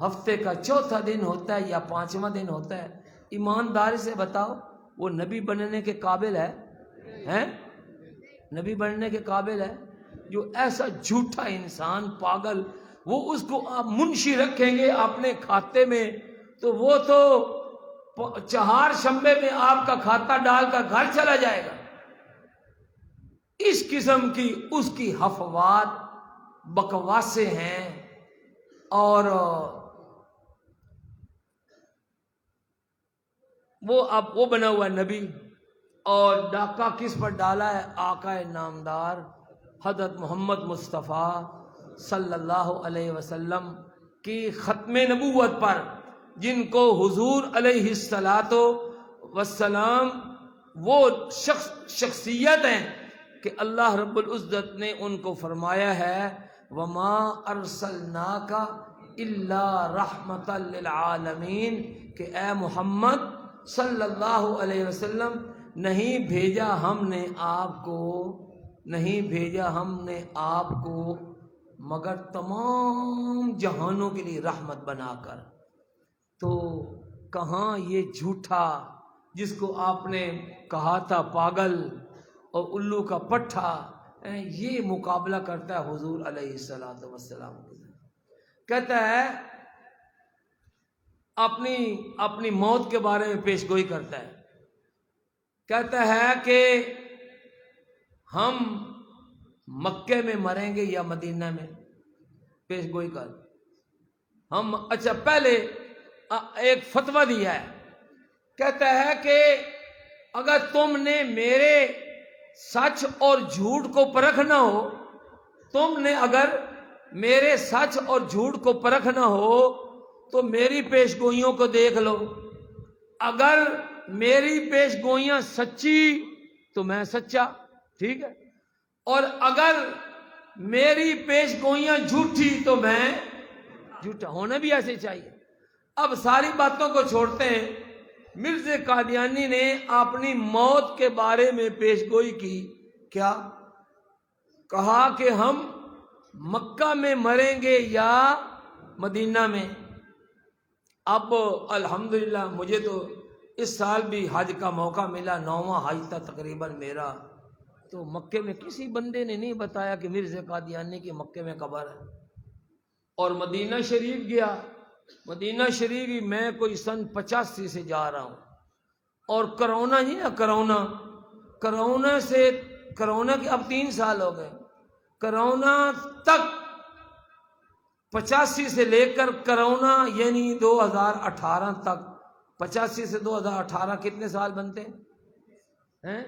ہفتے کا چوتھا دن ہوتا ہے یا 5واں دن ہوتا ہے، ایمانداری سے بتاؤ وہ نبی بننے کے قابل ہے؟ نبی بننے کے قابل ہے؟ جو ایسا جھوٹا انسان، پاگل، وہ اس کو آپ منشی رکھیں گے اپنے کھاتے میں تو وہ تو چہار شنبے میں آپ کا کھاتا ڈال کر گھر چلا جائے گا۔ اس قسم کی اس کی حفوات بکواسیں ہیں، اور وہ بنا ہوا نبی، اور ڈاکہ کس پر ڈالا ہے؟ آقا نامدار حضرت محمد مصطفیٰ صلی اللہ علیہ وسلم کی ختم نبوت پر، جن کو حضور علیہ الصلاۃ والسلام وہ شخصیت ہیں کہ اللہ رب العزت نے ان کو فرمایا ہے وما ارسلناک الا رحمۃ للعالمین، کہ اے محمد صلی اللہ علیہ وسلم نہیں بھیجا ہم نے آپ کو مگر تمام جہانوں کے لیے رحمت بنا کر۔ تو کہاں یہ جھوٹا جس کو آپ نے کہا تھا پاگل اور الو کا پٹھا، یہ مقابلہ کرتا ہے حضور علیہ الصلوۃ والسلام۔ کہتا ہے اپنی موت کے بارے میں پیش گوئی کرتا ہے، کہتا ہے کہ ہم مکے میں مریں گے یا مدینہ میں، پیش گوئی کر ہم۔ اچھا، پہلے ایک فتویٰ دیا ہے، کہتا ہے کہ اگر تم نے میرے سچ اور جھوٹ کو پرکھنا ہو، اگر میرے سچ اور جھوٹ کو پرکھنا ہو تو میری پیش گوئیوں کو دیکھ لو، اگر میری پیش گوئیاں سچی تو میں سچا، ٹھیک ہے، اور اگر میری پیش گوئیاں جھوٹی تو میں جھوٹا، ہونا بھی ایسے چاہیے۔ اب ساری باتوں کو چھوڑتے ہیں، مرزا قادیانی نے اپنی موت کے بارے میں پیش گوئی کی، کیا کہا کہ ہم مکہ میں مریں گے یا مدینہ میں۔ اب الحمدللہ مجھے تو اس سال بھی حج کا موقع ملا، 9واں حج تھا تقریباً میرا، تو مکے میں کسی بندے نے نہیں بتایا کہ مرزا قادیانی کی مکے میں قبر ہے، اور مدینہ شریف گیا مدینہ شریف ہی میں کوئی سن 85 سے جا رہا ہوں، اور کرونا ہی نا، کرونا کے اب 3 سال ہو گئے، کرونا تک 85 سے لے کر کرونا یعنی 2018 تک، 85 سے 2018 کتنے سال بنتے ہیں؟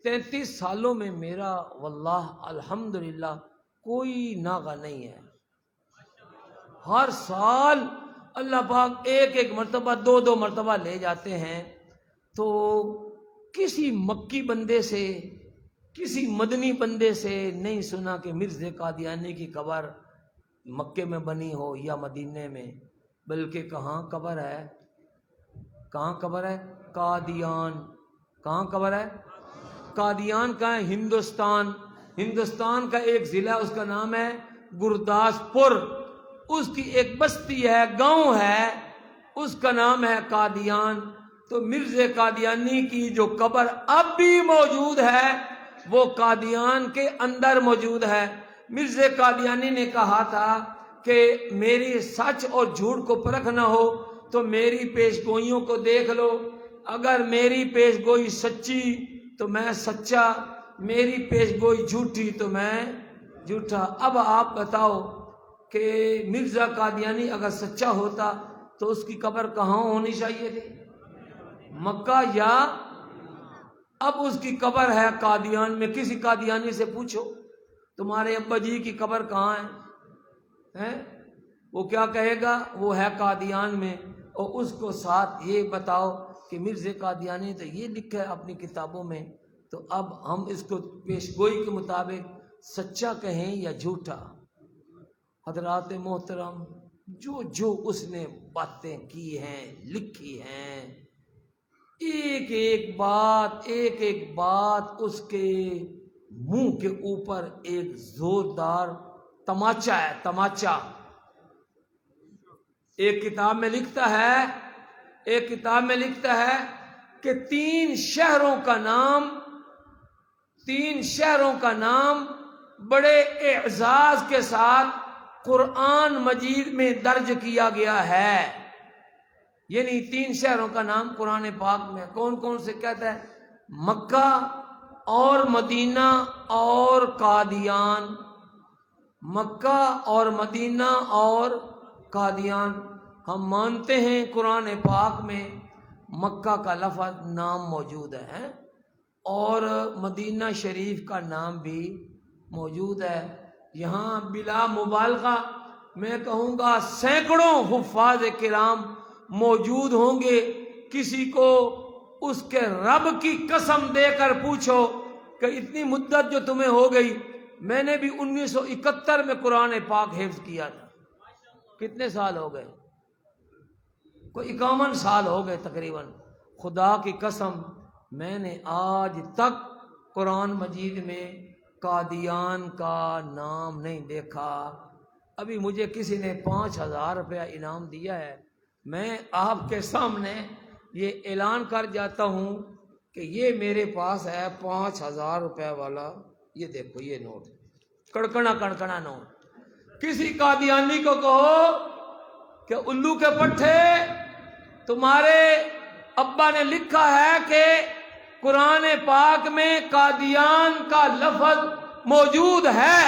33 سالوں میں میرا واللہ الحمدللہ کوئی ناغہ نہیں ہے۔ ہر سال اللہ پاک ایک مرتبہ 2 مرتبہ لے جاتے ہیں۔ تو کسی مکی بندے سے، کسی مدنی بندے سے نہیں سنا کہ مرزا قادیانی کی قبر مکے میں بنی ہو یا مدینے میں، بلکہ کہاں قبر ہے؟ قادیان۔ کہاں قبر ہے؟ قادیان کا ہے ہندوستان کا ایک ضلع، اس کا نام ہے گرداسپور، اس کی ایک بستی ہے، گاؤں ہے، اس کا نام ہے قادیان۔ تو مرزا قادیانی کی جو قبر اب بھی موجود ہے وہ قادیان کے اندر موجود ہے۔ مرزا قادیانی نے کہا تھا کہ میری سچ اور جھوٹ کو پرکھنا ہو تو میری پیش گوئیوں کو دیکھ لو، اگر میری پیش گوئی سچی تو میں سچا، میری پیش گوئی جھوٹی تو میں جھوٹا۔ اب آپ بتاؤ کہ مرزا قادیانی اگر سچا ہوتا تو اس کی قبر کہاں ہونی چاہیے تھی؟ مکہ یا؟ اب اس کی قبر ہے قادیان میں۔ کسی قادیانی سے پوچھو تمہارے ابا جی کی قبر کہاں ہے؟ وہ کیا کہے گا؟ وہ ہے قادیان میں۔ اور اس کو ساتھ یہ بتاؤ کہ مرزا قادیانی تو یہ لکھا ہے اپنی کتابوں میں، تو اب ہم اس کو پیش گوئی کے مطابق سچا کہیں یا جھوٹا؟ حضرات محترم، جو اس نے باتیں کی ہیں، لکھی ہیں، ایک ایک بات اس کے منہ کے اوپر ایک زوردار تماچا ہے، تماچا۔ ایک کتاب میں لکھتا ہے کہ 3 شہروں کا نام بڑے اعزاز کے ساتھ قرآن مجید میں درج کیا گیا ہے، یعنی 3 شہروں کا نام قرآن پاک میں کون سے کہتا ہے؟ مکہ اور مدینہ اور قادیان۔ مکہ اور مدینہ اور قادیان۔ ہم مانتے ہیں قرآن پاک میں مکہ کا لفظ نام موجود ہے اور مدینہ شریف کا نام بھی موجود ہے۔ یہاں بلا مبالغہ میں کہوں گا سینکڑوں حفاظ کرام موجود ہوں گے، کسی کو اس کے رب کی قسم دے کر پوچھو کہ اتنی مدت جو تمہیں ہو گئی، میں نے بھی 1971 میں قرآن پاک حفظ کیا تھا، کتنے سال ہو گئے؟ کوئی 51 سال ہو گئے تقریباً۔ خدا کی قسم میں نے آج تک قرآن مجید میں قادیان کا نام نہیں دیکھا۔ ابھی مجھے کسی نے 5000 روپیہ انعام دیا ہے، میں آپ کے سامنے یہ اعلان کر جاتا ہوں کہ یہ میرے پاس ہے 5000 روپے والا، یہ دیکھو یہ نوٹ، کڑکڑا نوٹ۔ کسی قادیانی کو کہو کہ الو کے پٹھے تمہارے ابا نے لکھا ہے کہ قرآن پاک میں قادیان کا لفظ موجود ہے،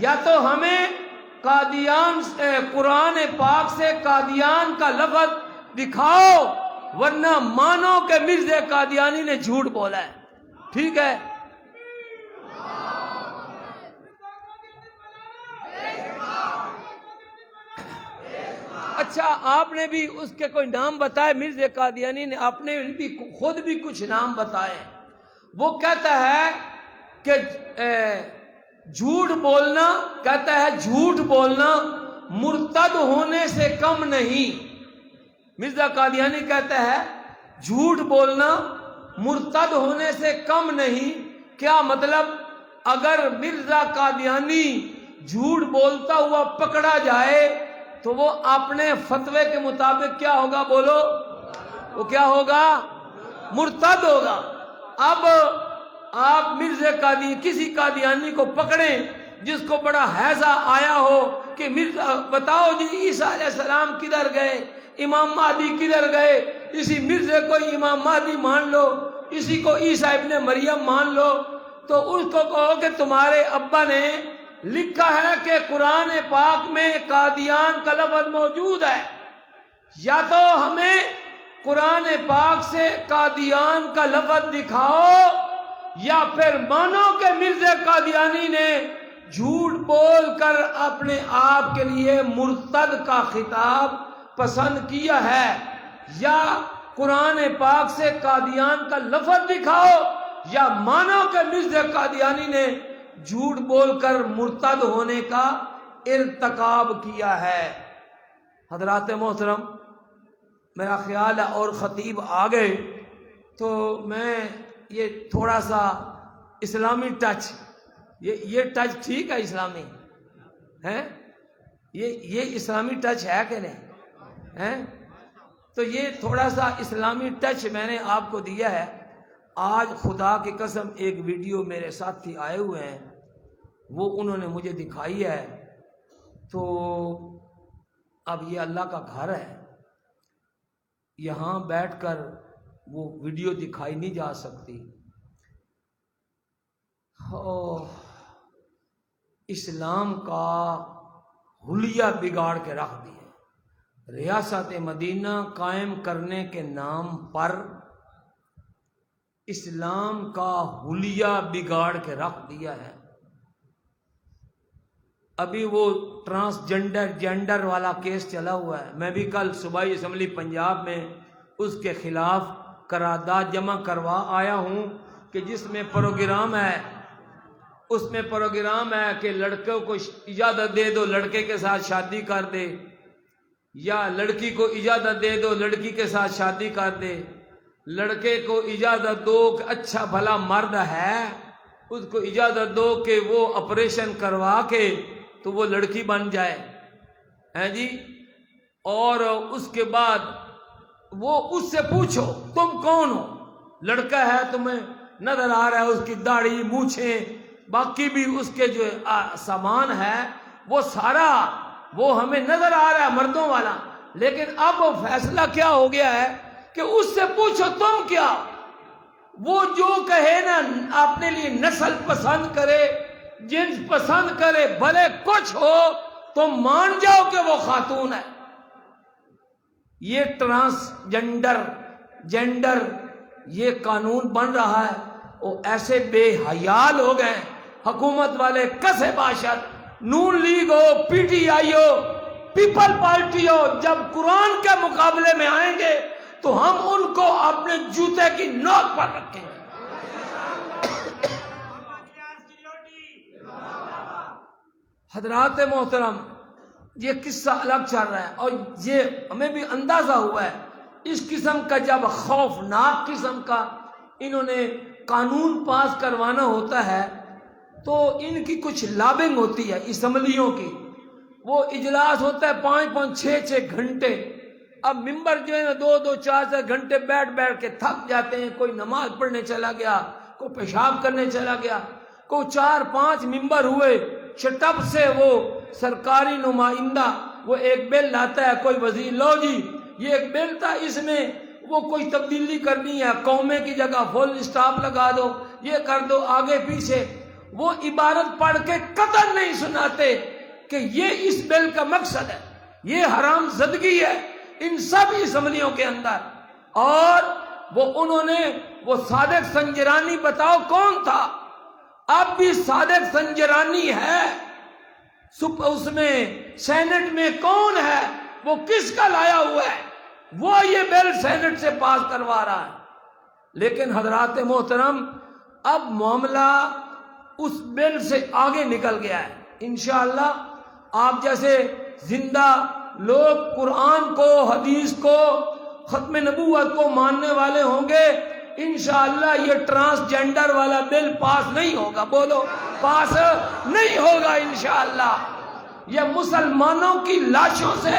یا تو ہمیں قادیان سے قرآن پاک سے قادیان کا لفظ دکھاؤ، ورنہ مانو کہ مرزا قادیانی نے جھوٹ بولا ہے۔ ٹھیک ہے؟ اچھا، آپ نے بھی اس کے کوئی نام بتائے؟ مرزا قادیانی نے اپنے بھی خود بھی کچھ نام بتائے۔ وہ کہتا ہے کہ جھوٹ بولنا، کہتا ہے جھوٹ بولنا مرتد ہونے سے کم نہیں۔ مرزا قادیانی کہتا ہے جھوٹ بولنا مرتد ہونے سے کم نہیں۔ کیا مطلب؟ اگر مرزا قادیانی جھوٹ بولتا ہوا پکڑا جائے تو وہ اپنے فتوے کے مطابق کیا ہوگا؟ بولو، وہ کیا ہوگا؟ مرتد ہوگا۔ اب آپ مرزا قادیانی کسی قادیانی کو پکڑیں جس کو بڑا ہیضہ آیا ہو کہ مرزا بتاؤ جی عیسیٰ علیہ السلام کدھر گئے، امام مہدی کدھر گئے، اسی مرزے کو امام مہدی مان لو، اسی کو عیسیٰ ابن مریم مان لو، تو اس کو کہو کہ تمہارے ابا نے لکھا ہے کہ قرآن پاک میں قادیان کا لفظ موجود ہے، یا تو ہمیں قرآن پاک سے قادیان کا لفظ دکھاؤ، یا پھر مانو کہ مرزا قادیانی نے جھوٹ بول کر اپنے آپ کے لیے مرتد کا خطاب پسند کیا ہے، یا قرآن پاک سے قادیان کا لفظ دکھاؤ، یا مانو کہ مرزا قادیانی نے جھوٹ بول کر مرتد ہونے کا ارتکاب کیا ہے۔ حضرات محترم، میرا خیال ہے اور خطیب آ گئے تو میں یہ تھوڑا سا اسلامی ٹچ، یہ ٹچ ٹھیک ہے، اسلامی ہے، یہ اسلامی ٹچ ہے کہ نہیں ہے؟ تو یہ تھوڑا سا اسلامی ٹچ میں نے آپ کو دیا ہے۔ آج خدا کی قسم ایک ویڈیو میرے ساتھی آئے ہوئے ہیں، وہ انہوں نے مجھے دکھائی ہے، تو اب یہ اللہ کا گھر ہے، یہاں بیٹھ کر وہ ویڈیو دکھائی نہیں جا سکتی۔ اسلام کا حلیہ بگاڑ کے رکھ دیا، ریاست مدینہ قائم کرنے کے نام پر اسلام کا حلیہ بگاڑ کے رکھ دیا ہے۔ ابھی وہ جینڈر والا کیس چلا ہوا ہے، میں بھی کل صوبائی اسمبلی پنجاب میں اس کے خلاف قرارداد جمع کروا آیا ہوں کہ جس میں پروگرام ہے، اس میں پروگرام ہے کہ لڑکوں کو اجازت دے دو لڑکے کے ساتھ شادی کر دے، یا لڑکی کو اجازت دے دو لڑکی کے ساتھ شادی کر دے، لڑکے کو اجازت دو کہ اچھا بھلا مرد ہے، اس کو اجازت دو کہ وہ آپریشن کروا کے تو وہ لڑکی بن جائے ہے جی، اور اس کے بعد وہ اس سے پوچھو تم کون ہو، لڑکا ہے تمہیں نظر آ رہا ہے اس کی داڑھی مونچھیں باقی بھی اس کے جو سامان ہے وہ سارا وہ ہمیں نظر آ رہا ہے مردوں والا، لیکن اب وہ فیصلہ کیا ہو گیا ہے کہ اس سے پوچھو تم کیا، وہ جو کہے نا اپنے لیے نسل پسند کرے جنس پسند کرے بھلے کچھ ہو تم مان جاؤ کہ وہ خاتون ہے۔ یہ جینڈر یہ قانون بن رہا ہے، وہ ایسے بے حیا لوگ ہیں حکومت والے، کسے باشد نون لیگ ہو، پی ٹی آئی ہو، پیپل پارٹی ہو، جب قرآن کے مقابلے میں آئیں گے تو ہم ان کو اپنے جوتے کی نوک پر رکھیں گے۔ حضرات محترم، یہ قصہ الگ چل رہا ہے، اور یہ ہمیں بھی اندازہ ہوا ہے اس قسم کا جب خوفناک قسم کا انہوں نے قانون پاس کروانا ہوتا ہے تو ان کی کچھ لابنگ ہوتی ہے اسمبلیوں کی، وہ اجلاس ہوتا ہے 5-5 6-6 گھنٹے، اب ممبر جو ہے نا 2-2 4-4 گھنٹے بیٹھ کے تھک جاتے ہیں، کوئی نماز پڑھنے چلا گیا، کوئی پیشاب کرنے چلا گیا، کوئی 4-5 ممبر ہوئے، شٹب سے وہ سرکاری نمائندہ وہ ایک بل لاتا ہے، کوئی وزیر لو جی یہ ایک بل تھا، اس میں وہ کوئی تبدیلی کرنی ہے، قومے کی جگہ فل اسٹاپ لگا دو، یہ کر دو، آگے پیچھے وہ عبارت پڑھ کے قطعاً نہیں سناتے کہ یہ اس بل کا مقصد ہے، یہ حرام زدگی ہے ان سب اسمبلیوں کے اندر۔ اور وہ انہوں نے وہ صادق سنجرانی بتاؤ کون تھا، اب بھی صادق سنجرانی ہے، اس میں سینٹ میں کون ہے، وہ کس کا لایا ہوا ہے، وہ یہ بل سینٹ سے پاس کروا رہا ہے۔ لیکن حضرات محترم اب معاملہ اس بل سے آگے نکل گیا ہے، انشاءاللہ آپ جیسے زندہ لوگ قرآن کو حدیث کو ختم نبوت کو ماننے والے ہوں گے، انشاءاللہ یہ ٹرانسجینڈر والا بل پاس نہیں ہوگا، بولو پاس نہیں ہوگا انشاءاللہ، یہ مسلمانوں کی لاشوں سے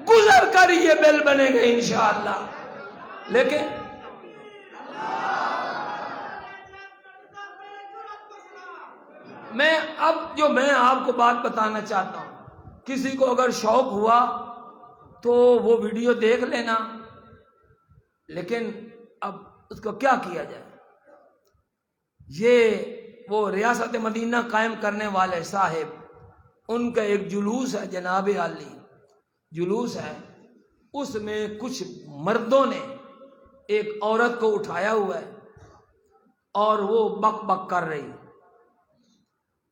گزر کر یہ بل بنے گا انشاءاللہ۔ لیکن میں آپ کو بات بتانا چاہتا ہوں، کسی کو اگر شوق ہوا تو وہ ویڈیو دیکھ لینا، لیکن اب اس کو کیا کیا جائے؟ یہ وہ ریاست مدینہ قائم کرنے والے صاحب، ان کا ایک جلوس ہے جناب عالی، جلوس ہے، اس میں کچھ مردوں نے ایک عورت کو اٹھایا ہوا ہے اور وہ بک بک کر رہی،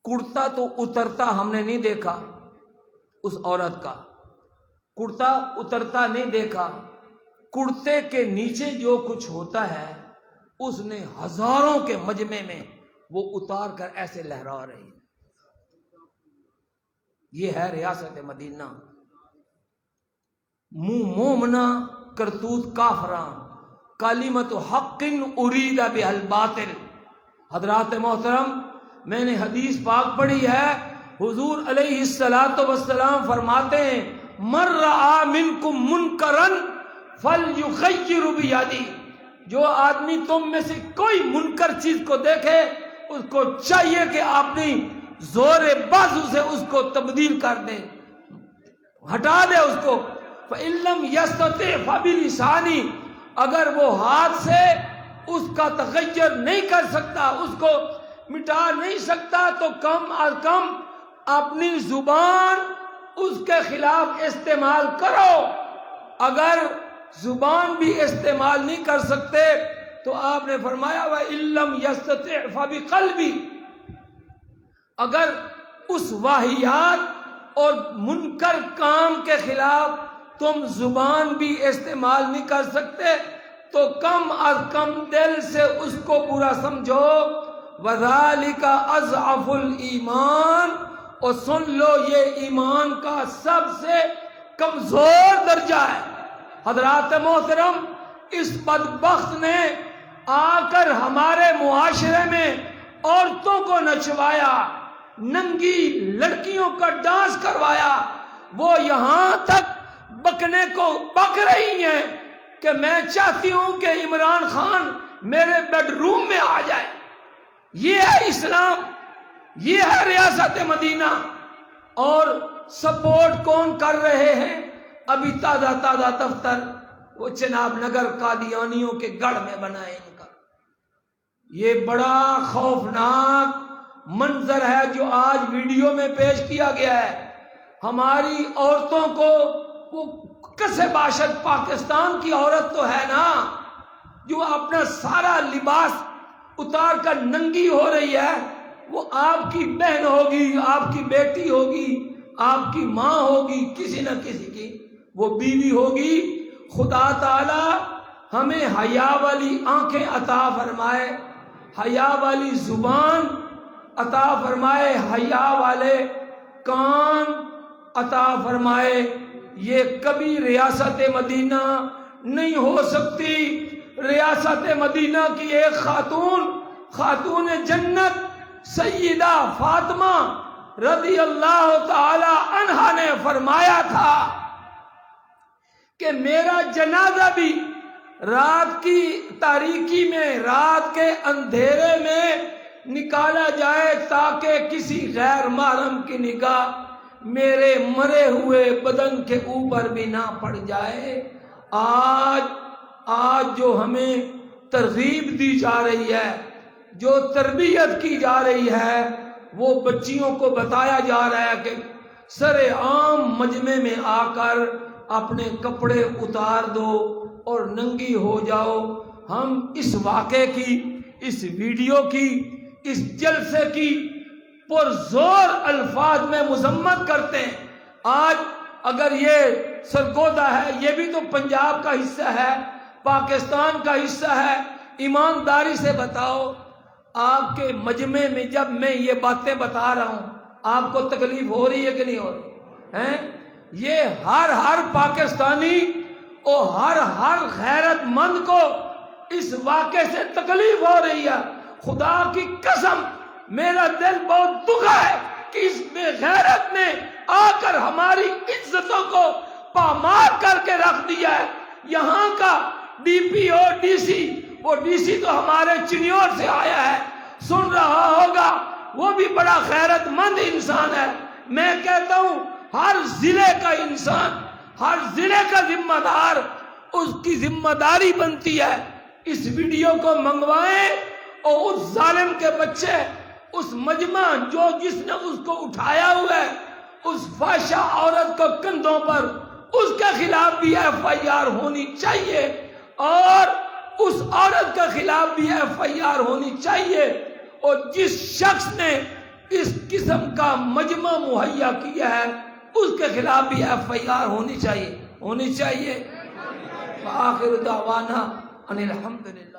کرتا تو اترتا ہم نے نہیں دیکھا، اس عورت کا کرتا اترتا نہیں دیکھا، کرتے کے نیچے جو کچھ ہوتا ہے اس نے ہزاروں کے مجمع میں وہ اتار کر ایسے لہرا رہی۔ یہ ہے ریاست مدینہ، منہ مومنا کرتوت کافراں، کلمۃ حق ارید بها الباطل۔ حضرات محترم، میں نے حدیث پاک پڑھی ہے، حضور علیہ السلام فرماتے ہیں من رأى منکم منکرا فلیغیر بیدہ، جو آدمی تم میں سے کوئی منکر چیز کو دیکھے اس کو چاہیے کہ اپنی زور بازو سے اس کو تبدیل کر دے، ہٹا دے اس کو۔ فإن لم يستطع فبلسانہ، اگر وہ ہاتھ سے اس کا تغیر نہیں کر سکتا، اس کو مٹا نہیں سکتا، تو کم از کم اپنی زبان اس کے خلاف استعمال کرو۔ اگر زبان بھی استعمال نہیں کر سکتے تو آپ نے فرمایا وَإِن لَّمْ يَسْتَطِعْ فَبِقَلْبِهِ، اگر اس واہیات اور منکر کام کے خلاف تم زبان بھی استعمال نہیں کر سکتے تو کم از کم دل سے اس کو برا سمجھو۔ وَذَلِكَ أَضْعَفُ الْإِيمَانِ، اور سن لو یہ ایمان کا سب سے کمزور درجہ ہے۔ حضرات محترم، اس بدبخت نے آ کر ہمارے معاشرے میں عورتوں کو نچوایا، ننگی لڑکیوں کا ڈانس کروایا، وہ یہاں تک بکنے کو بک رہی ہیں کہ میں چاہتی ہوں کہ عمران خان میرے بیڈ روم میں آ جائے۔ یہ ہے اسلام، یہ ہے ریاست مدینہ۔ اور سپورٹ کون کر رہے ہیں؟ ابھی تازہ تازہ دفتر وہ چناب نگر قادیانیوں کے گڑھ میں بنا ہے ان کا۔ یہ بڑا خوفناک منظر ہے جو آج ویڈیو میں پیش کیا گیا ہے۔ ہماری عورتوں کو وہ کسے باشد پاکستان کی عورت تو ہے نا جو اپنا سارا لباس اتار کر ننگی ہو رہی ہے، وہ آپ کی بہن ہوگی، آپ کی بیٹی ہوگی، آپ کی ماں ہوگی، کسی نہ کسی کی وہ بیوی ہوگی۔ خدا تعالی ہمیں حیا والی آنکھیں عطا فرمائے، حیا والی زبان عطا فرمائے، حیا والے کان عطا فرمائے۔ یہ کبھی ریاست مدینہ نہیں ہو سکتی۔ ریاست مدینہ کی ایک خاتون جنت سیدہ فاطمہ رضی اللہ تعالی عنہا نے فرمایا تھا کہ میرا جنازہ بھی رات کی تاریکی میں، رات کے اندھیرے میں نکالا جائے تاکہ کسی غیر محرم کی نگاہ میرے مرے ہوئے بدن کے اوپر بھی نہ پڑ جائے۔ آج جو ہمیں ترغیب دی جا رہی ہے، جو تربیت کی جا رہی ہے، وہ بچیوں کو بتایا جا رہا ہے کہ سر عام مجمع میں آ کر اپنے کپڑے اتار دو اور ننگی ہو جاؤ۔ ہم اس واقعے کی، اس ویڈیو کی، اس جلسے کی پرزور الفاظ میں مذمت کرتے ہیں۔ آج اگر یہ سرگودا ہے، یہ بھی تو پنجاب کا حصہ ہے، پاکستان کا حصہ ہے۔ ایمانداری سے بتاؤ، آپ کے مجمع میں جب میں یہ باتیں بتا رہا ہوں آپ کو تکلیف ہو رہی ہے کہ نہیں ہو رہی ہے؟ یہ ہر پاکستانی اور ہر غیرت مند کو اس واقعے سے تکلیف ہو رہی ہے۔ خدا کی قسم میرا دل بہت دکھا ہے کہ اس بے غیرت نے آ کر ہماری عزتوں کو پامال کر کے رکھ دیا ہے۔ یہاں کا D P O D C, وہ ڈی سی تو ہمارے چنیور سے آیا ہے، سن رہا ہوگا، وہ بھی بڑا غیرت مند انسان ہے۔ میں کہتا ہوں ہر ضلع کا انسان، ہر ضلع کا ذمہ دار، اس کی ذمہ داری بنتی ہے اس ویڈیو کو منگوائیں اور اس ظالم کے بچے، اس مجمع جو جس نے اس کو اٹھایا ہوا ہے، اس فحشہ عورت کو کندھوں پر، اس کے خلاف بھی ایف آئی آر ہونی چاہیے، اور اس عورت کے خلاف بھی ایف آئی آر ہونی چاہیے، اور جس شخص نے اس قسم کا مجمع مہیا کیا ہے اس کے خلاف بھی ایف آئی آر ہونی چاہیے، ہونی چاہیے۔ وآخر دعوانا ان الحمدللہ۔